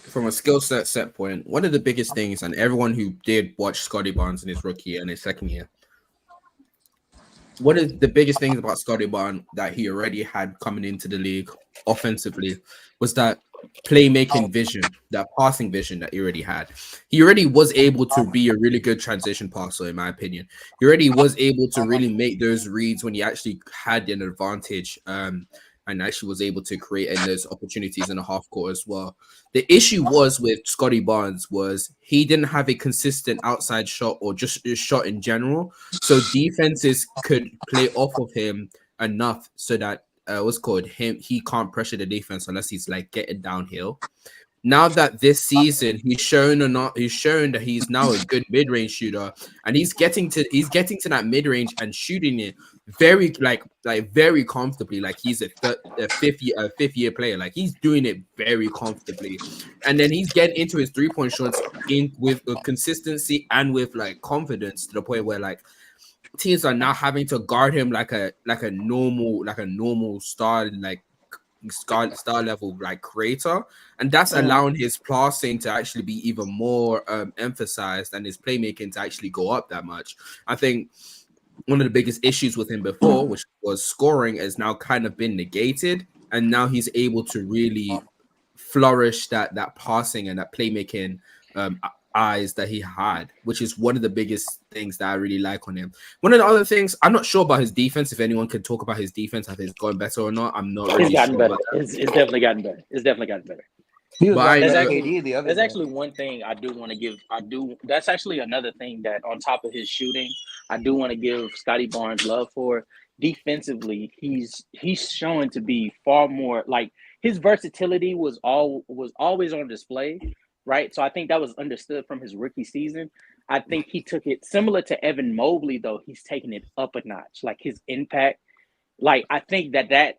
from a skill set point, one of the biggest things, and everyone who did watch Scotty Barnes in his rookie year and his second year, one of the biggest things about Scotty Barnes that he already had coming into the league offensively was that playmaking vision, that passing vision that he already had. He already was able to be a really good transition passer, in my opinion. He already was able to really make those reads when he actually had an advantage. And actually was able to create in those opportunities in the half court as well. The issue was with Scotty Barnes was he didn't have a consistent outside shot or just a shot in general, so defenses could play off of him enough so that what's called him he can't pressure the defense unless he's like getting downhill. Now that this season he's shown that he's now a good mid-range shooter, and he's getting to that mid-range and shooting it very like very comfortably, like he's a fifth year player, like he's doing it very comfortably. And then he's getting into his three-point shots in with consistency and with like confidence to the point where like teams are now having to guard him like a normal star, like star level like creator, and that's Mm, allowing his passing to actually be even more emphasized and his playmaking to actually go up that much. I think one of the biggest issues with him before, which was scoring, has now kind of been negated, and now he's able to really flourish that passing and that playmaking eyes that he had, which is one of the biggest things that I really like on him. One of the other things, I'm not sure about his defense. If anyone can talk about his defense, if it's going better or not, I'm not it's really gotten sure better. about that. It's definitely gotten better. It's definitely gotten better. He was But I guarding There's that know, actually KD the other there's day. actually one thing I do want to give. I do. That's actually another thing that on top of his shooting, I do want to give Scotty Barnes love for. Defensively, he's showing to be far more like his versatility was always on display, right? So I think that was understood from his rookie season. I think he took it similar to Evan Mobley though. He's taking it up a notch. Like his impact. Like I think that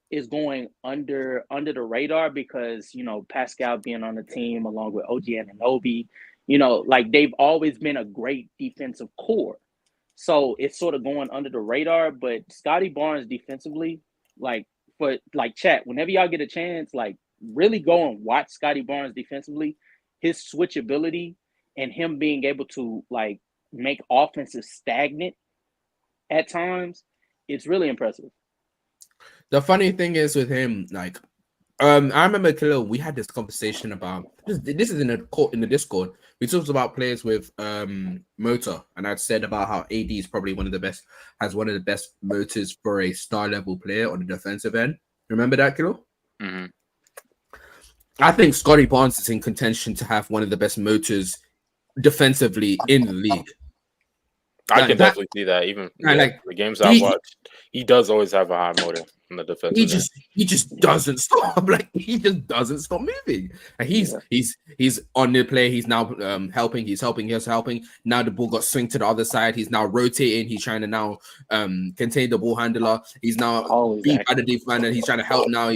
is going under the radar because Pascal being on the team along with OG Anunoby, like they've always been a great defensive core. So it's sort of going under the radar. But Scotty Barnes defensively, like for like chat, whenever y'all get a chance, like really go and watch Scotty Barnes defensively. His switchability and him being able to like make offenses stagnant at times, it's really impressive. The funny thing is with him, like, I remember Khalil, we had this conversation about this is in the Discord. We talked about players with motor, and I'd said about how AD is probably has one of the best motors for a star level player on the defensive end. Remember that, Khalil? Mm-hmm. I think Scotty Barnes is in contention to have one of the best motors defensively in the league. I Like can that, definitely see that. Even like the games I've watched, he does always have a high motor on the defensive end. he just doesn't stop. Like he just doesn't stop moving. And he's on the play. He's now helping. He's helping. Now the ball got swing to the other side. He's now rotating. He's trying to now contain the ball handler. He's now beat by the defender. He's trying to help now.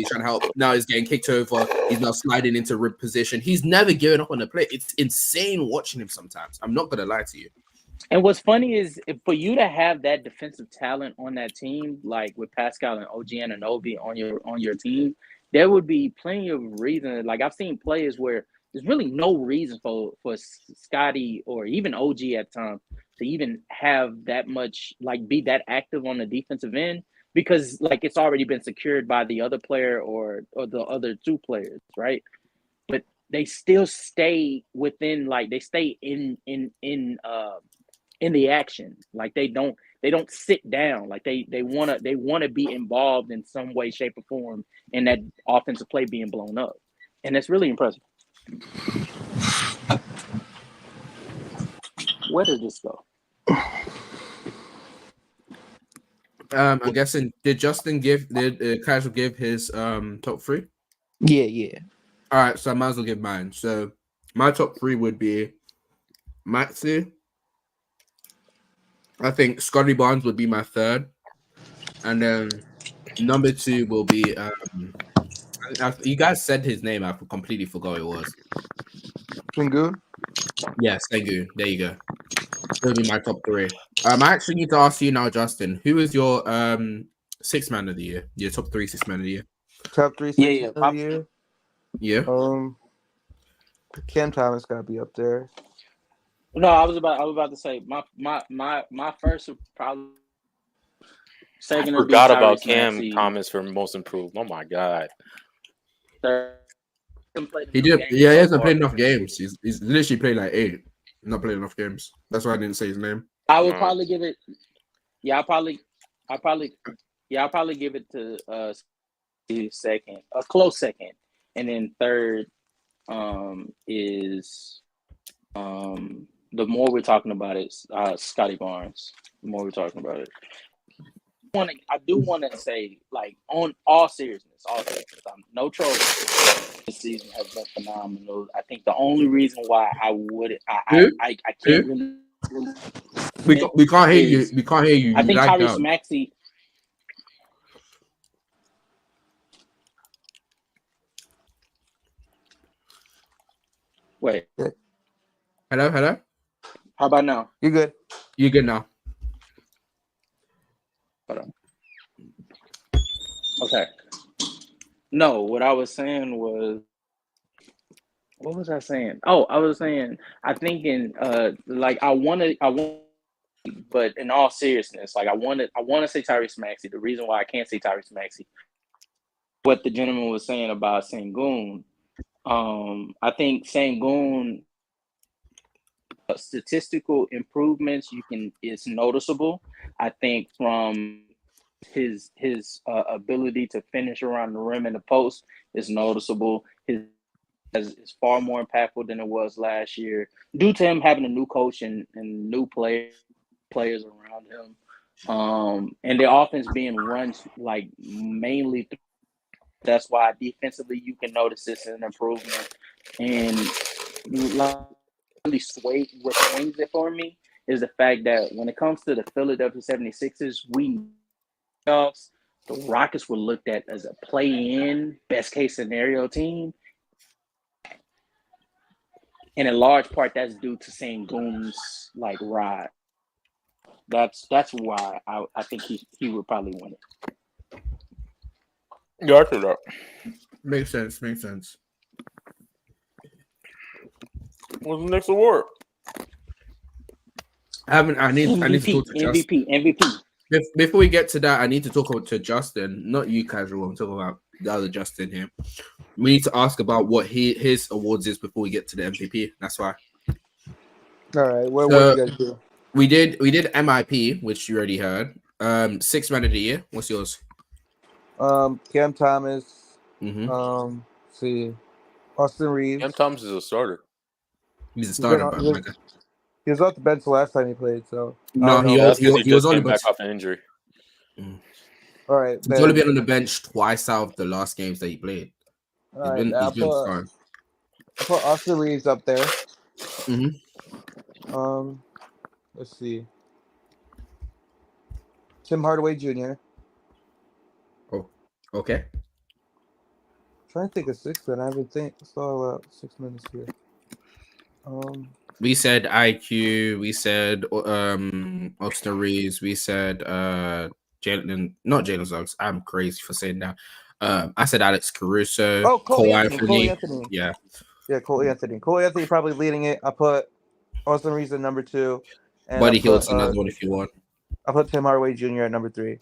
Now he's getting kicked over. He's now sliding into rib position. He's never giving up on the play. It's insane watching him sometimes. I'm not gonna lie to you. And what's funny is for you to have that defensive talent on that team, like with Pascal and OG Anunoby on your team, there would be plenty of reasons. Like I've seen players where there's really no reason for Scotty or even OG at times to even have that much, like be that active on the defensive end because like it's already been secured by the other player or the other two players, right? But they still stay within, like they stay in the action. Like they don't sit down. Like they wanna be involved in some way, shape, or form in that offensive play being blown up. And it's really impressive. Where does this go? I'm guessing did Kaiser give his top three? Yeah. All right, so I might as well give mine. So my top three would be Maxi. I think Scotty Barnes would be my third, and then number two will be you guys said his name. I completely forgot who it was. Pingu? Yes, thank you. There you go. That'll be my top three. I actually need to ask you now, Justin. Who is your sixth man of the year? Your top three sixth man of the year? Top 3 Yeah. of the year? Yeah. Cam Thomas gotta be up there. No, I was about to say my first would probably second. I forgot about Cam Thomas for most improved. Oh my god. He did. Yeah, he hasn't played enough games. He's literally played like 8. Not playing enough games. That's why I didn't say his name. I would probably give it. Yeah, I'll probably give it to second, a close second, and then third is the more we're talking about it, Scotty Barnes. The more we're talking about it, I do want to say, like, on all seriousness, no troll. This season has been phenomenal. I think the only reason why I can't really. We can't hear you. We can't hear you. I think Tyrese Tyrese Maxey. Wait. Hello. How about now? You good? You good now? Hold on. Okay. No, what I was saying was, what was I saying? Oh, I was saying, I think I want, but in all seriousness, like I want to say Tyrese Maxey. The reason why I can't say Tyrese Maxey, what the gentleman was saying about Sengun, I think Sengun statistical improvements it's noticeable. I think from his ability to finish around the rim and the post is noticeable. Is far more impactful than it was last year due to him having a new coach and new players around him. And the offense being run like mainly through. That's why defensively you can notice this is an improvement. And really swings it for me is the fact that when it comes to the Philadelphia 76ers, the Rockets were looked at as a play-in, best-case scenario team. And in large part, that's due to Sengun's like ride. That's why I think he would probably win it. Yeah, I could that. Makes sense. Makes sense. What's the next award? I haven't. I need to talk MVP, to Justin. MVP, MVP. Before we get to that, I need to talk to Justin, not you, casual. I'm talking about the other Justin here. We need to ask about what his awards is before we get to the MVP. That's why. All right, what do So you guys do? we did MIP, which you already heard. Sixth man of the year. What's yours? Cam Thomas. Mm-hmm. See, Austin Cam Reeves. Thomas is a starter. He's a He's been starter, but he was off the bench the last time he played, so I no, don't he know. That's because he, he he was just only came but back off an injury. All right, he's only then. been on the bench twice out of the last games that he played. All right, He's been starting. I'll put Austin Reeves up there. Mm-hmm. Let's see. Tim Hardaway Jr. Oh, okay. Trying to think of six man. I haven't saw a lot 6 minutes here. We said IQ. We said Austin Reeves. We said Jalen. Not Jalen Suggs. I'm crazy for saying that. I said Alex Caruso. Oh, Cole Anthony. Anthony. Yeah. Yeah, Cole Anthony. Cole Anthony probably leading it. I put Austin Reeves at number 2, and Buddy Hield's another one if you want. I put Tim Hardaway Jr. at number 3.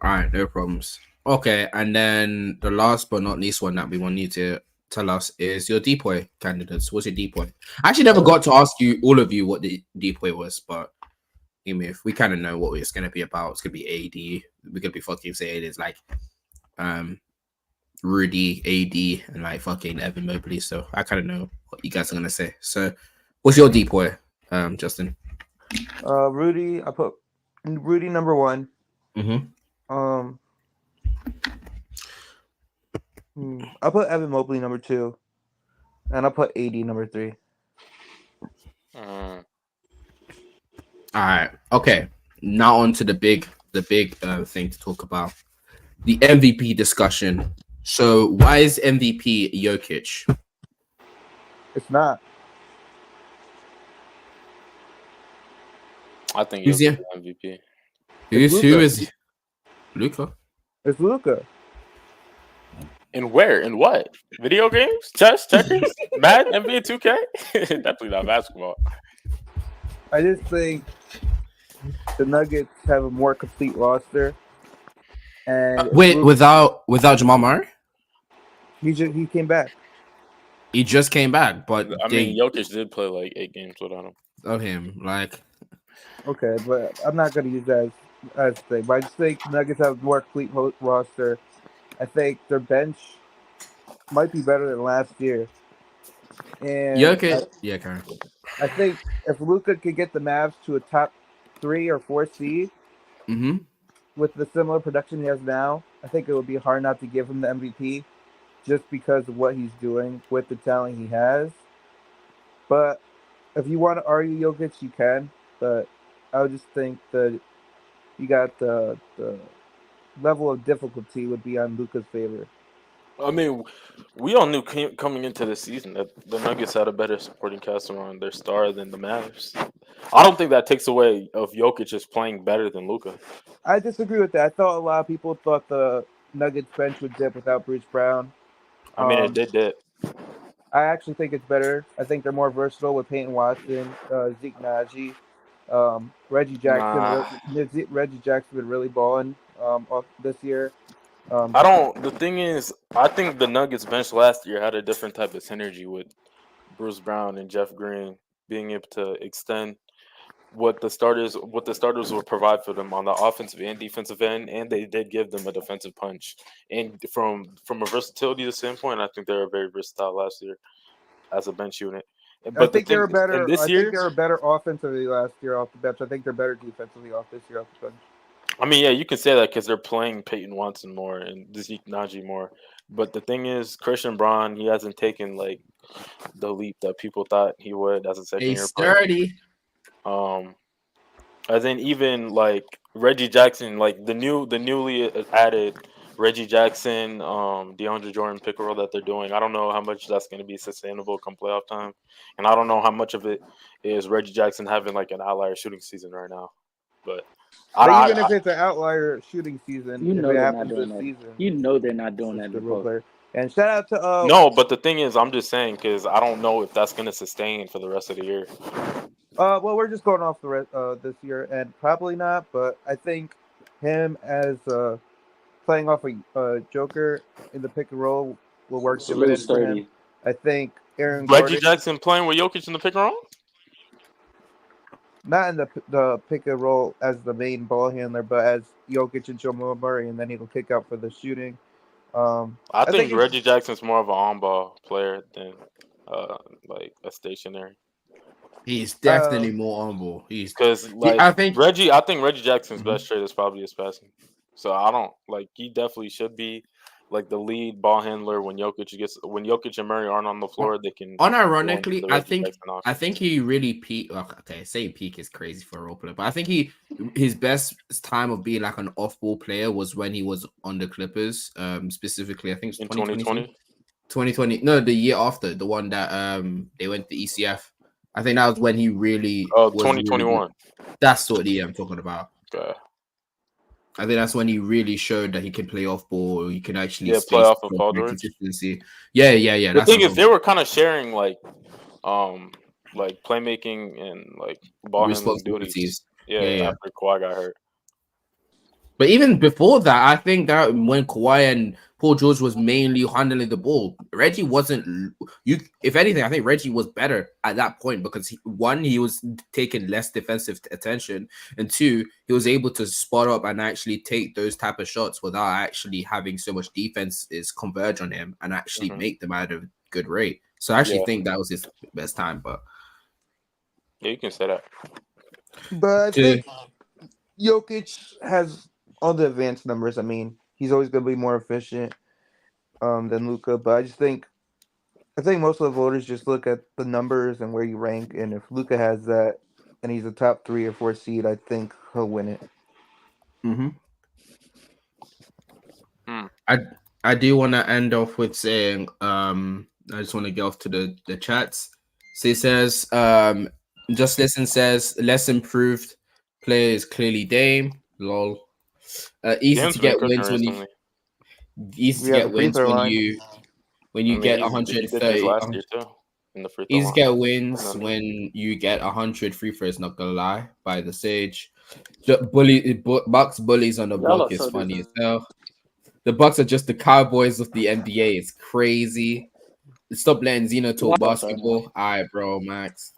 All right, no problems. Okay, and then the last but not least one that we want you to tell us is your depoy candidates. What's your depoy? I actually never got to ask you all of you what the depoy was, but if we kind of know what it's gonna be about, it's gonna be AD. We're gonna be fucking saying it's like Rudy, AD, and like fucking Evan Mobley. So I kind of know what you guys are gonna say. So what's your depoy, Justin? Rudy. I put Rudy number 1. Mm-hmm. I put Evan Mobley number 2, and I put AD number 3. All right. Okay. Now on to the big thing to talk about, the MVP discussion. So why is MVP Jokic? It's not. I think Who's he's the the MVP. who is Luka? It's Luka. And where? In what? Video games? Chess? Checkers? Madden? NBA 2K? Definitely not basketball. I just think the Nuggets have a more complete roster. And Wait, without Jamal Murray? he came back. He just came back, but I mean, Jokic did play like 8 games without him. of him, like Okay, but I'm not going to use that as thing. But I just think the Nuggets have a more complete roster. I think their bench might be better than last year. And Jokic. Yeah, Karen. I think if Luka could get the Mavs to a top 3 or 4 seed Mm-hmm. with the similar production he has now, I think it would be hard not to give him the MVP just because of what he's doing with the talent he has. But if you want to argue Jokic, you can. But I would just think that you got the level of difficulty would be on Luka's favor. I mean, we all knew coming into the season that the Nuggets had a better supporting cast around their star than the Mavs. I don't think that takes away of Jokic just playing better than Luka. I disagree with that. I thought a lot of people thought the Nuggets bench would dip without Bruce Brown. I mean, it did that. I actually think it's better. I think they're more versatile with Peyton Watson, Zeke Naji, Reggie Jackson. Nah. Reggie Jackson been really balling off this year. I don't. The thing is, I think the Nuggets bench last year had a different type of synergy with Bruce Brown and Jeff Green being able to extend what the starters will provide for them on the offensive and defensive end, and they did give them a defensive punch. And from a versatility standpoint, I think they were very versatile last year as a bench unit. But I think they were better. and this I year, think they were better offensively last year off the bench. I think they're better defensively off this year off the bench. I mean, yeah, you can say that because they're playing Peyton Watson more and Zeke Naji more. But the thing is, Christian Braun, he hasn't taken like the leap that people thought he would as a second year player. sturdy. And then even like Reggie Jackson, like the newly added Reggie Jackson, DeAndre Jordan pick and roll that they're doing. I don't know how much that's going to be sustainable come playoff time, and I don't know how much of it is Reggie Jackson having like an outlier shooting season right now. But But I, even I if it's an outlier shooting season, You if know it they're not happens doing this that. season, You know they're not it's doing just that in a the real post. player. And shout out to no, but the thing is, I'm just saying because I don't know if that's gonna sustain for the rest of the year. well, we're just going off the this year, and probably not. But I think him as playing off a Joker in the pick and roll will work Salute dividends for him. sturdy. I think Aaron Reggie Gordon, Jackson playing with Jokic in the pick and roll. not in the pick and roll as the main ball handler, but as Jokic and Jamal Murray, and then he'll kick out for the shooting. I I think think it's Reggie Jackson's more of an on-ball player than like a stationary. He's uh, definitely more on ball. Because like I think I think Reggie Jackson's Mhm. best trait is probably his passing. So I don't like he definitely should be like the lead ball handler when Jokic and Murray aren't on the floor. They can go into unironically, the I Reggie think Jackson I offense. think he really peak. Okay, saying peak is crazy for a role player, but I think his best time of being like an off ball player was when he was on the Clippers. Specifically, I think it's In 2022, 2020. 2020. No, the year after, the one that they went to ECF. I think that was when he really Oh, was really good. 2021. That's sort of the year I'm talking about. Okay. I think that's when he really showed that he can play off ball. He can actually Yeah, space playoff the of floor Paul with George. consistency. Yeah. The That's what thing I'm is, talking they about. were kind of sharing um like playmaking and like ball handling duties. Responsibilities. Yeah, Yeah. after Kawhi got hurt. But even before that, I think that when Kawhi and Paul George was mainly handling the ball, Reggie wasn't. You, if anything, I think Reggie was better at that point because one, he was taking less defensive attention, and two, he was able to spot up and actually take those type of shots without actually having so much defense is converge on him and actually Hmm. make them at a good rate. So I actually Yeah, think that was his best time. But yeah, you can say that. but I to think Jokic has all the advanced numbers. I mean, he's always going to be more efficient than Luca, but I think most of the voters just look at the numbers and where you rank, and if Luca has that and he's a top 3 or 4 seed, I think he'll win it. Mhm. Hmm. I I do want to end off with saying I just want to get off to the chats. So it says just listen says less improved player is clearly Dame. Lol. Easy to Dame's been get cooking wins recently. Yeah, the free throw line. when I you mean, get he did this 130. last year too in the free throw Easy to line. get wins No, when you get 100 free throws. Not gonna lie, by the Sage. Bucks bullies on the Y'all block are is so funny as dis. hell. The Bucks are just the Cowboys of the NBA. It's crazy. Stop letting Zeno Why talk so funny? basketball. All right, bro, Max.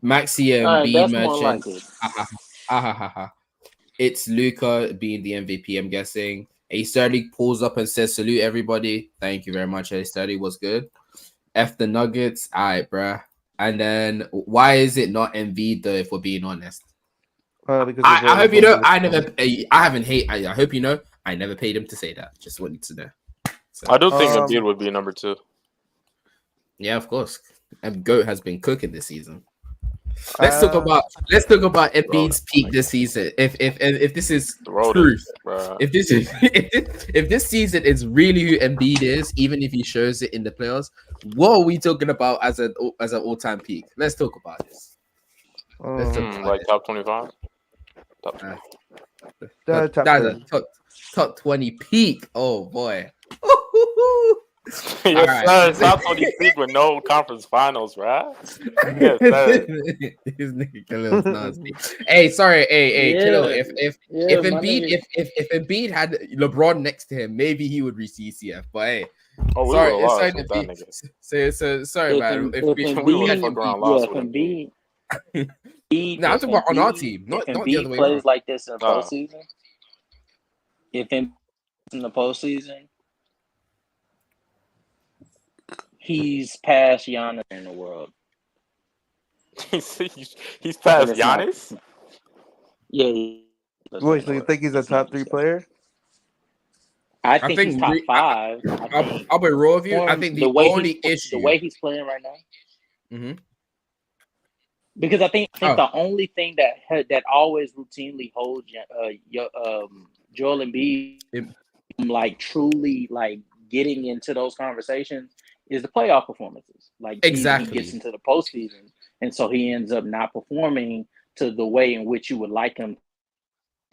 Maxi All and right, Bead that's more Merchant. like it. Ha, ha, ha, ha, ha, ha. It's Luca being the MVP, I'm guessing. A Sterling pulls up and says, salute everybody. Thank you very much. A Sterling was good. F the Nuggets. All right, bruh. And then why is it not Embiid though, if we're being honest? Because I LeBron is hope you one of know. the I haven't hate. I hope you know. I never paid him to say that. Just wanted to know. So I do think Embiid Um, would be number 2. yeah, of course. And Goat has been cooking this season. Let's talk uh, about Bro, Embiid's peak this season. If this is throw this, truth, bro. if this is if this season is really who Embiid is, even if he shows it in the playoffs, what are we talking about as an all time peak? Let's talk about this. Let's talk about Like top 25, top 20. this. top That's a 30. top 20 peak. Oh boy. All Yes, right. sir. Top 20 peak with no conference finals, right? Yes, sir. This nigga Khalil's nasty. Hey, sorry, hey, Khalil. Yeah, If yeah, my Embiid, nigga. if Embiid had LeBron next to him, maybe he would reach ECF. But hey, Oh, we would sorry, have it's sorry lost to with that be nigga. sorry, If man. If if we, We we would have had Embiid, fuck Embiid. around yeah, lost if with Embiid. No, I'm talking about on our team, If not the other Embiid way plays around. like this in the Oh, postseason, if Embiid in the postseason, he's past Giannis in the world, he's and past it's not. Giannis. Yeah, he's the best player Wait, in so the you world. think he's a It's not top 3 discussion. player? I I think he's think top five. I think I'll be real with you. I think the the way only the issue. way he's playing right now. Mhm. Because I think Oh, the only thing that always routinely holds Joel Embiid it- from like truly like getting into those conversations is the playoff performances. Like he gets exactly. into the postseason, and so he ends up not performing to the way in which you would like him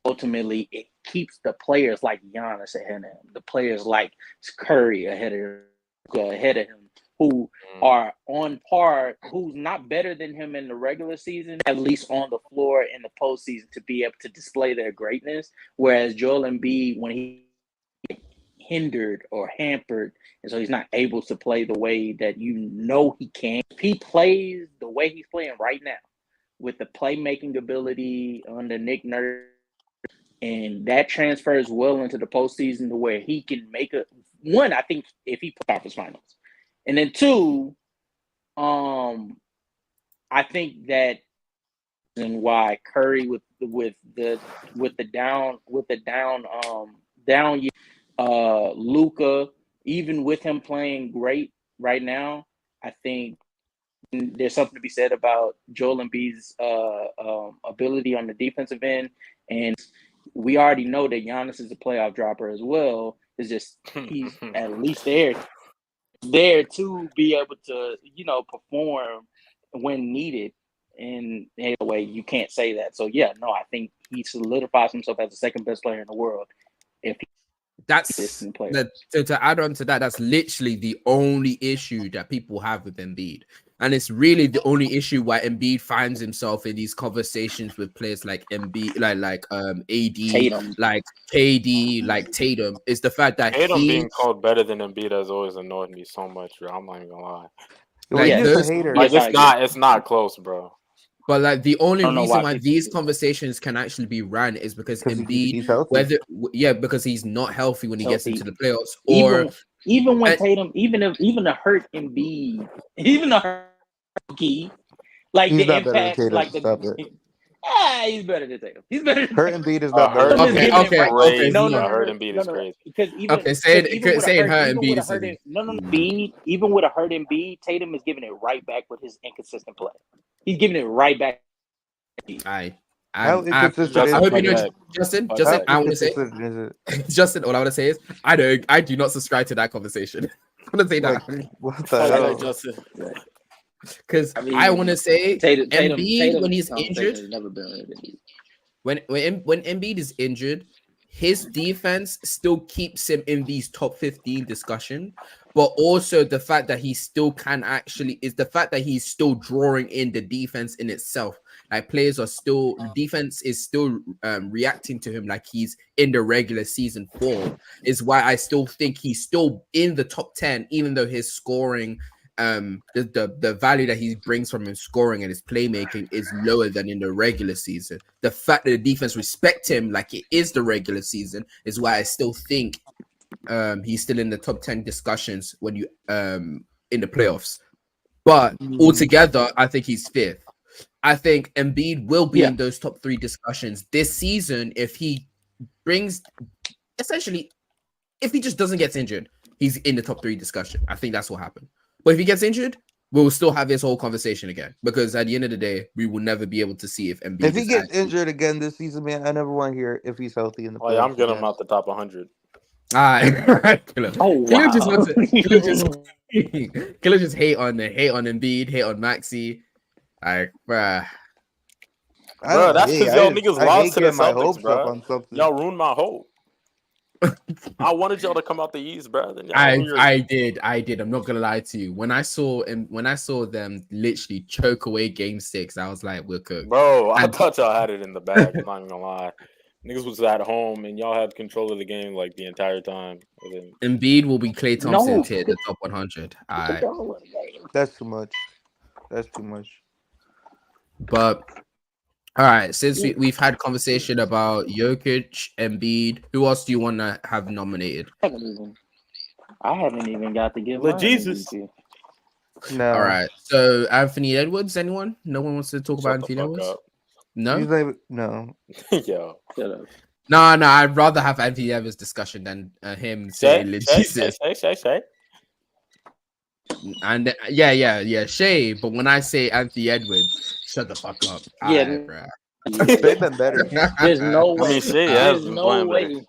ultimately it keeps the players like Giannis ahead of him, the players like Curry ahead of him, who are on par, who's not better than him in the regular season, at least on the floor in the postseason to be able to display their greatness. Whereas Joel Embiid, when he hindered or hampered, and so he's not able to play the way that he can. If he plays the way he's playing right now, with the playmaking ability under Nick Nurse, and that transfers well into the postseason to where he can make one. I think if he puts conference finals, and then two, I think that and why Curry with the down year, Luka, even with him playing great right now, I think there's something to be said about Joel Embiid's ability on the defensive end, and we already know that Giannis is a playoff dropper as well. It's just he's at least there to be able to perform when needed. In a way, you can't say that. So yeah, no, I think he solidifies himself as the second best player in the world. If That's to add on to that, that's literally the only issue that people have with Embiid. And it's really the only issue why Embiid finds himself in these conversations with players like Embiid, like AD, Tatum, like KD, like Tatum, is the fact that Tatum being called better than Embiid has always annoyed me so much, bro. I'm not even gonna lie. Like, he's a hater. Like it's not close, bro. But like the only reason why these conversations can actually be ran is because Embiid, he's healthy. because he's not healthy when he gets into the playoffs, or even when Tatum, even a hurt Embiid, even a hurt key, like he's the impact, like the. Stop it. He's better than Tatum. He's better than Hurt Embiid is not better. Okay. No, hurt Embiid is crazy. Because even even with a hurt Embiid, Tatum is giving it right back with his inconsistent play. He's giving it right back. How inconsistent I hope you know, Justin. I want to say, Justin. All I want to say is, I do not subscribe to that conversation. I want to say that. What the hell, Justin? Because I want to say Embiid when he's injured, when Embiid is injured, his defense still keeps him in these top 15 discussion. But also the fact that he still can actually is the fact that he's still drawing in the defense in itself. Like players are still defense is still reacting to him like he's in the regular season form is why I still think he's still in the top 10, even though his scoring, the value that he brings from his scoring and his playmaking is lower than in the regular season. The fact that the defense respect him like it is the regular season is why I still think he's still in the top 10 discussions when you in the playoffs. But altogether, I think he's fifth. I think Embiid will be in those top 3 discussions this season if he brings essentially if he just doesn't get injured, he's in the top 3 discussion. I think that's what happened. But if he gets injured, we'll still have this whole conversation again because at the end of the day, we will never be able to see if Embiid. If he gets injured again this season, man, I never want to hear if he's healthy in the playoffs. I'm getting him out the top 100. Killer just wants to Killer just hate on Embiid, hate on Maxey. Like, bruh. Bro, that's because y'all niggas lost to the Celtics, bro. Y'all ruined my hope. I wanted y'all to come out the East, bro. Then I did. I'm not gonna lie to you. When I saw them literally choke away Game 6, I was like, we're cooked. Bro, I thought y'all had it in the bag. I'm not even gonna lie. Niggas was at home and y'all had control of the game like the entire time. Embiid will be Klay Thompson tier the top 100. That's too much. That's too much. But all right, since we've had conversation about Jokic, Embiid, who else do you want to have nominated? I haven't even got to give Jesus. No. All right, so Anthony Edwards. Anyone? No one wants to talk about Anthony Edwards. No. No. Yo. No. I'd rather have Anthony Edwards discussion than him saying Jesus. Say. And yeah, Shay. But when I say Anthony Edwards, shut the fuck up. Yeah, bro. They've been better. There's no way. I mean, Shay has been playing better.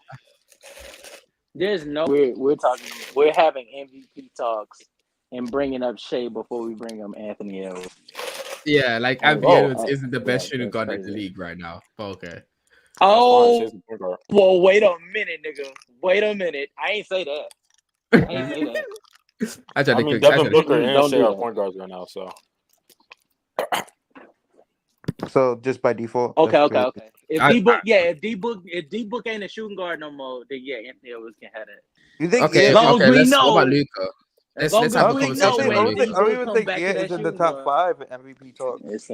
There's no. We're having MVP talks and bringing up Shay before we bring up Anthony Edwards. Yeah, like Anthony Edwards isn't the best shooting guard in the league right now. But okay. Oh, Shay's the point guard. well, wait a minute, nigga. Wait a minute. I ain't say that. I ain't say that. I tried I to mean, cook. I Devin tried to Booker and Don't Shea do are that. point guards right now, so So just by default. Okay, that's okay, crazy. okay. If I- D Book, yeah, if D Book ain't a shooting guard no more, then yeah, Anthony Edwards can have that. You think? Okay, As long as we let's. What about know, Luca? as Let's long I have as a don't we think. I know conversation think. I about when don't Luca. think. D I don't Book even come think back to Ant that is in the shooting top guard, 5 MVP talk. it's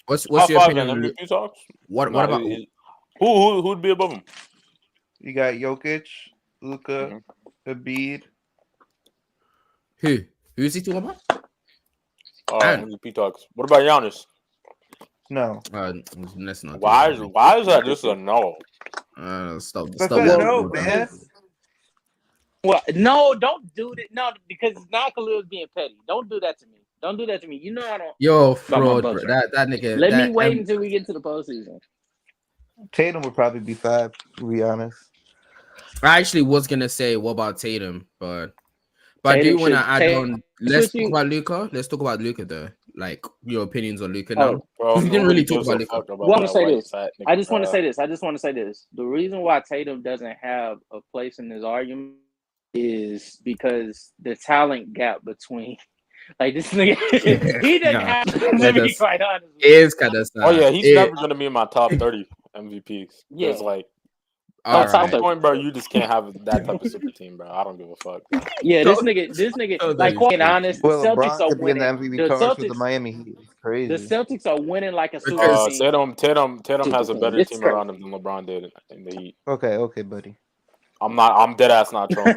What's top your 5 opinion in on MVP talks. what Nah, about who'd be above him? You got Jokic, Luka, Mhm. Embiid. who? Who's he talking about? And MVP talks. What about Giannis? No, let's not. Why Do is that just a no? that. Stop. that's Stop not that. no, well, man. well, no, don't do that. No, because now Khalil's being petty. Don't do that to me. Don't do that to me. You know I don't Yo, about my fraud, bro. Bucks. That nigga. Let me That wait until we get to the postseason. Tatum would probably be 5. To be honest. I actually was gonna say what about Tatum, but I Tatum do want to should add Tatum on. Let's with talk you. about Luca. Let's talk about Luca though. Like your opinions on Luca Oh, now. Bro, We didn't nobody really talk gives about a Luca. fuck about well, I want to that say white this. fat I nigga. just want to say this. I just want to say this. The reason why Tatum doesn't have a place in this argument is because the talent gap between like this nigga he doesn't Nah, have that to be does. quite honest with It you. is kind of Oh yeah, sad. he's never gonna be in my top 30 MVPs. Yeah. Because like All at some right. point, bro, you just can't have that type of super team, bro. I don't give a fuck. Yeah, Don't- this nigga, don't like do quite this. honest, the Well, Celtics LeBron are could be in the winning. MVP The talks with the Celtics, Miami Heat. It's the crazy. Celtics are winning like a super Because team. Tatum has a Super team. better It's team crazy. around him than LeBron did in the Heat. Okay, buddy. I'm dead ass not trolling.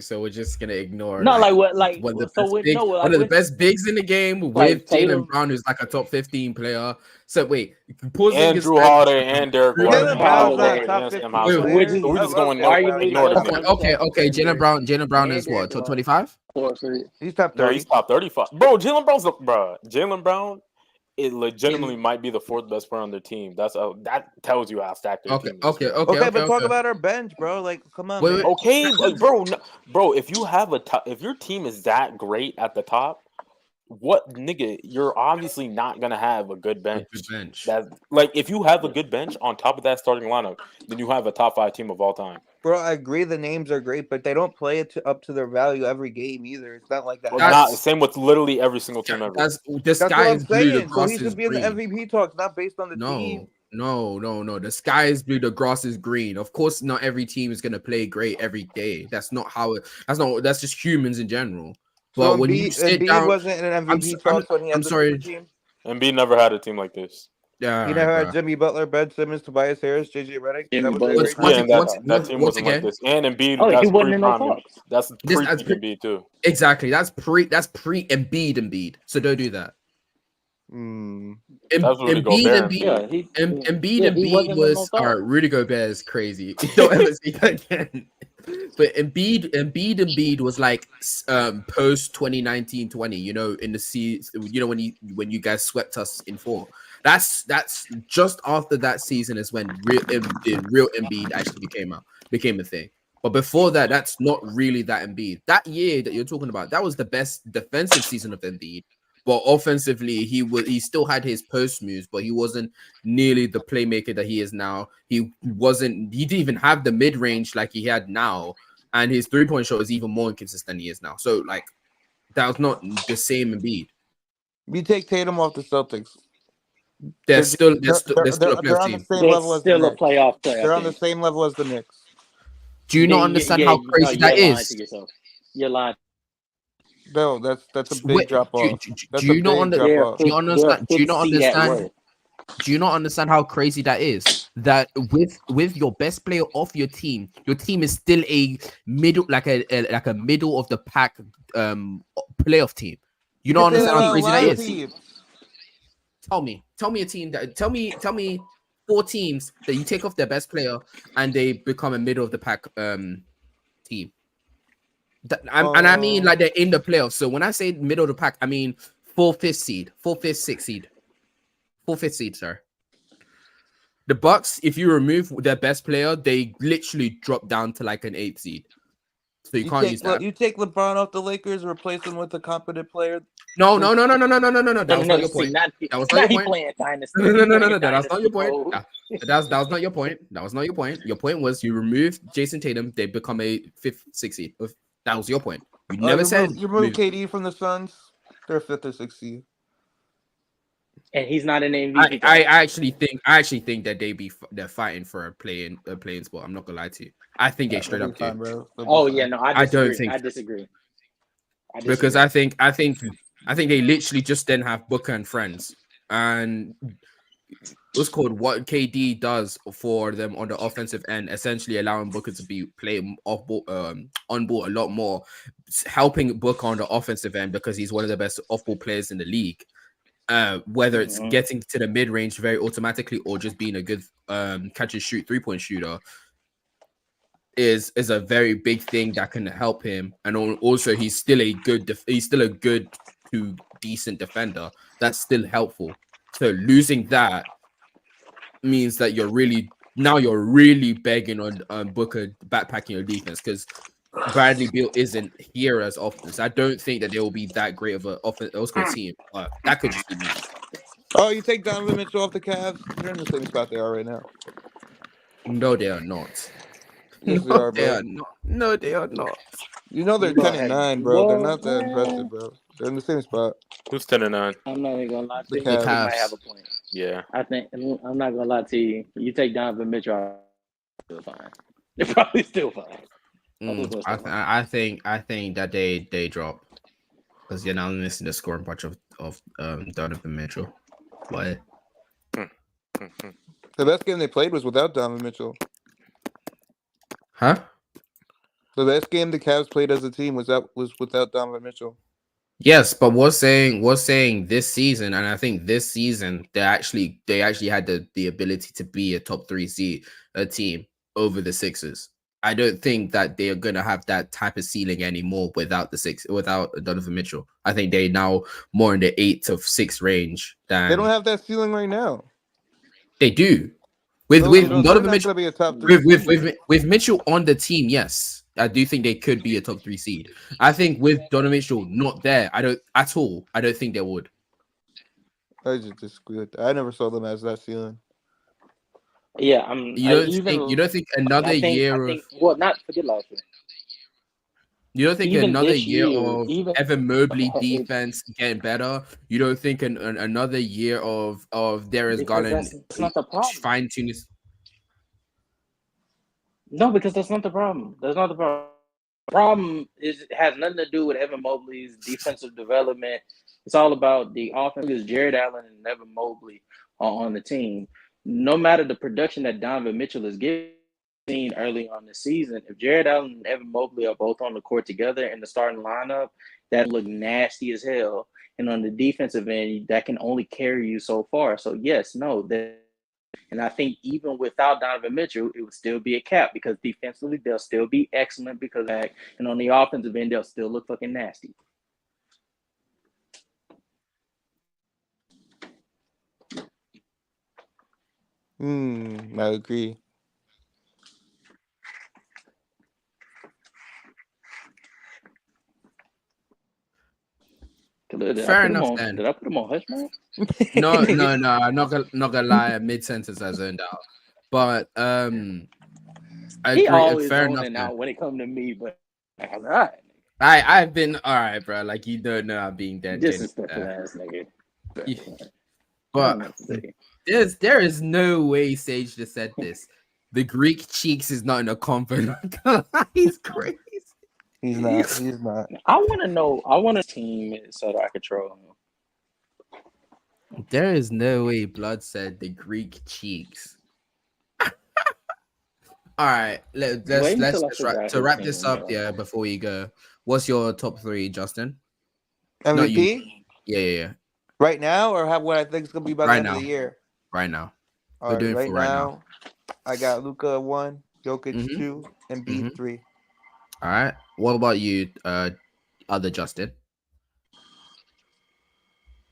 so we're just gonna ignore No, like what, one of the so best with big no, like one of the with best bigs in the game like with Jalen Tatum. Brown, who's like a top 15 player. So wait, pausing And his Drew Holiday and Derek White Drew Jalen and Brown's not Holiday, a Howard top and Sam 15 Hauser. which player. is So we I just love going Jalen arguably Brown. ignore the top Okay, man. 1 okay. Jalen Brown and is what, Derrick top White. 25? He's top No, 30. he's top 35. Bro, Jalen Brown, it legitimately might be the 4th best player on their team. That tells you how stacked their Okay, team is. okay, Bro. okay, Okay, okay, but talk okay. about our bench, bro. Like, come on, Wait, man. wait. Okay, bro, if you have if your team is that great at the top, what nigga, you're obviously not gonna have a good bench. Good bench. That like if you have a good bench on top of that starting lineup, then you have a top 5 team of all time. Bro, I agree the names are great, but they don't play it up to their value every game either. It's not like that. Well, That's- not same with literally every single team ever. That's the That's sky what I'm is blue, the saying. So grass he is should be in the green. MVP talks, not based on the team. No. The sky is blue, the grass is green. Of course, not every team is gonna play great every day. That's not how it. That's just humans in general. But So when you sit Embiid down, wasn't in an MVP talks when he had I'm the sorry. super team. Embiid never had a team like this. Yeah, He never had Jimmy Butler, Ben Simmons, Tobias Harris, JJ Redick. Jimmy That was Butler. their great Yeah, team. and that team wasn't like again, this. And Embiid, Oh, he that's wasn't in no pre-prime. talks. That's This- pre-peak Embiid too. exactly. That's pre Embiid. So don't do that. That's Rudy Gobert. Yeah, he Embiid wasn't in no was talks. Rudy Gobert is crazy. Don't ever say that again. But Embiid was like post 2019-20, you know, in the season, you know, when you guys swept us in 4. That's just after that season is when the real Embiid actually became a thing. But before that, that's not really that Embiid. That year that you're talking about, that was the best defensive season of Embiid. But offensively, he still had his post moves, but he wasn't nearly the playmaker that he is now. He didn't even have the mid range like he had now, and his 3-point shot is even more inconsistent than he is now. So like that was not the same Embiid. You take Tatum off the Celtics. They're still a playoff they're on the team. same They're level as the still a Knicks. playoff They're on the team. same level as the Knicks. Do you not understand how crazy that You're lying is? to yourself. You're lying. No, that's a big Wait, drop do, off. do, That's do a you not big under, drop They're off. do you understand? Do you not fifth seed at understand? worst. Do you not understand how crazy that is? That with your best player off your team is still a middle, like a middle of the pack playoff team. You don't You can say understand that how about a crazy lot that of is. teams. Tell me a team that tell me 4 teams that you take off their best player and they become a middle of the pack team. And I mean like they're in the playoffs. So when I say middle of the pack, I mean 4th, 5th seed, 4th, 5th, 6th seed, 4th, 5th seed, sir. The Bucks, if you remove their best player, they literally drop down to like an 8th seed. So you can't use that. You take LeBron off the Lakers, replace him with a competent player. No. That was not your See, point. not That was not now your he point. playing dynasty. No. That's not your point. That was not your point. That was not your point. Your point was you remove Jason Tatum, they become a fifth, sixth seed. That was your point. You never said you remove KD from the Suns. They're fifth or sixth seed. And he's not an MVP. I actually think that they're fighting for a playing spot. I'm not gonna lie to you. I think they straight up do. Bro. Oh yeah, no, I disagree. don't think I disagree. Because I think they literally just then have Booker and friends, and what's called what KD does for them on the offensive end, essentially allowing Booker to be playing off ball, on ball a lot more, helping Booker on the offensive end because he's one of the best off ball players in the league. Whether it's getting to the mid range very automatically or just being a good catch and shoot 3-point shooter is a very big thing that can help him. And also he's still a good to decent defender. That's still helpful. So losing that means that you're really begging on Booker backpacking your defense because Bradley Beal isn't here as often. So I don't think that they will be that great of an offensive team. That could just be me. Oh, you take Donovan Mitchell off the Cavs? They're in the same spot they are right now. No, they are not. Yes, they are, bro. They are not. No, they are not. You know they're 10-9, bro. They're not that impressive, bro. They're in the same spot. Who's 10-9? I'm not even gonna lie to The you. Cavs. You might have a point. Yeah. I think I'm not gonna lie to you. You take Donovan Mitchell, still fine. They're probably still fine. I think that they drop because you're now missing the scoring bunch of Donovan Mitchell. What? The best game they played was without Donovan Mitchell. Huh? The best game the Cavs played as a team was without Donovan Mitchell. Yes, but was saying this season, and I think this season they actually had the ability to be a top 3 seed team over the Sixers. I don't think that they are gonna have that type of ceiling anymore without Donovan Mitchell. I think they now more in the 8 to 6 range. Than they don't have that ceiling right now. They do. With Donovan Mitchell, be a top 3 with Mitchell on the team, yes, I do think they could be a top 3 seed. I think with Donovan Mitchell not there, I don't think they would. I just disagree with that. I never saw them as that ceiling. Yeah, you don't think another year of not forget last year. You don't think Even another this year year, of even- Evan Mobley defense getting better? You don't think another year of Darius Because Garland that's not the problem. fine tune his? No, because that's not the problem. That's not the problem. The problem has nothing to do with Evan Mobley's defensive development. It's all about the offense. Because Jared Allen and Evan Mobley are on the team. No matter the production that Donovan Mitchell is giving early on the season, if Jared Allen and Evan Mobley are both on the court together in the starting lineup, that look nasty as hell. And on the defensive end, that can only carry you so far. So yes, no, and I think even without Donovan Mitchell, it would still be a cap because defensively they'll still be excellent because that, and on the offensive end they'll still look fucking nasty. I agree. Fair enough then. Did I put him on hush mode? No. I'm not gonna lie. Mid sentence I zoned out, but I He agree. always Fair zoning enough. out when it comes to me, but all right. I've been all right, bro. Like you don't know I'm being dead. Disrespectful ass nigga. But there is no way Sage just said this. The Greek cheeks is not in a convert. He's crazy. He's not. I want to know. I want a team so that I control him. There is no way Blood said the Greek cheeks. All right, let's wrap this up. Yeah, before you go, what's your top 3, Justin? MVP? Yeah. Right now, or what I think is gonna be by the end of the year? Right now. All right, right now, I got Luka 1, Jokic 2, and Embiid 3. All right. What about you, other Justin?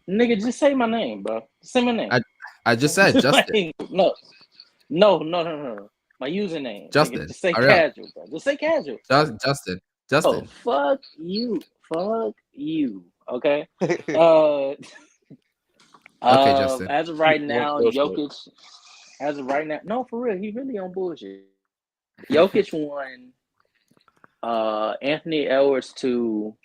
Nigga, just say my name, bro. Say my name. I just said Justin. No. My username. Justin. Nigga, just say casual, bro. Just say casual. Justin. Justin. fuck you. Okay. Uh, Okay, Justin. as of right He went now, bullshit. Jokic. As of right now, no, for real, he really on bullshit. Jokic won. Anthony Edwards 2,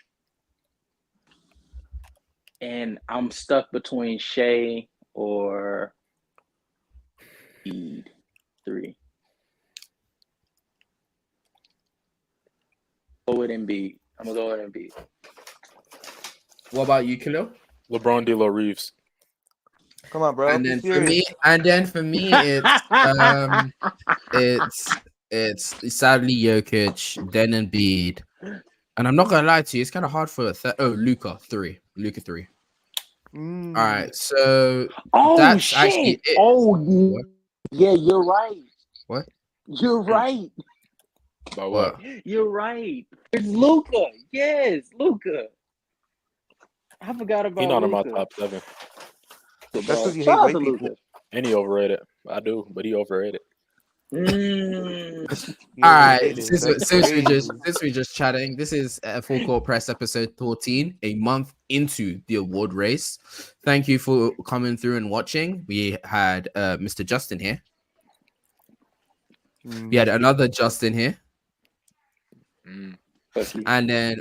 and I'm stuck between Shea or Embiid 3. Go with Embiid. I'm gonna go with Embiid. What about you, Khalil? LeBron D. Reeves. Come on, bro. And Be then serious. for me, it's sadly Jokic, then Embiid, and I'm not gonna lie to you, it's kind of hard for Luka 3. All right, so Oh that's actually shit! it. Oh What? yeah, you're right. What? You're right. About What? what? You're right. It's Luka. Yes, Luka. I forgot He about not in my Luka. top 7. That's because you hate Shout out white to people. Luka. And he overrated. I do, but he overrated. Mm. All right, Overrated. That's since we just chatting, this is a Full Court Press episode 14, a month into the award race. Thank you for coming through and watching. We had Mr. Justin here. We had another Justin here, and then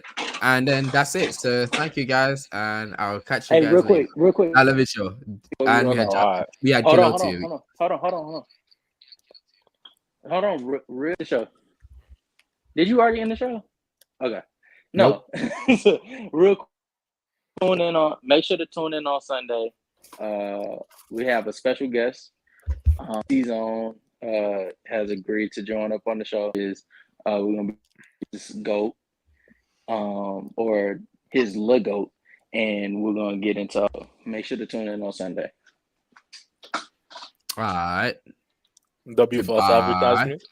that's it. So thank you guys, and I'll catch you Hey, guys later. real quick. I love it, show. And we had Hold Kilo on, too. hold on. Real show. Did you already end the show? Okay. Nope. No. So, real quick, tune in on. Make sure to tune in on Sunday. We have a special guest. T-Zone has agreed to join up on the show. We're gonna be this goat, or his le goat, and we're gonna get into. Make sure to tune in on Sunday. All right. W false Goodbye. advertisement.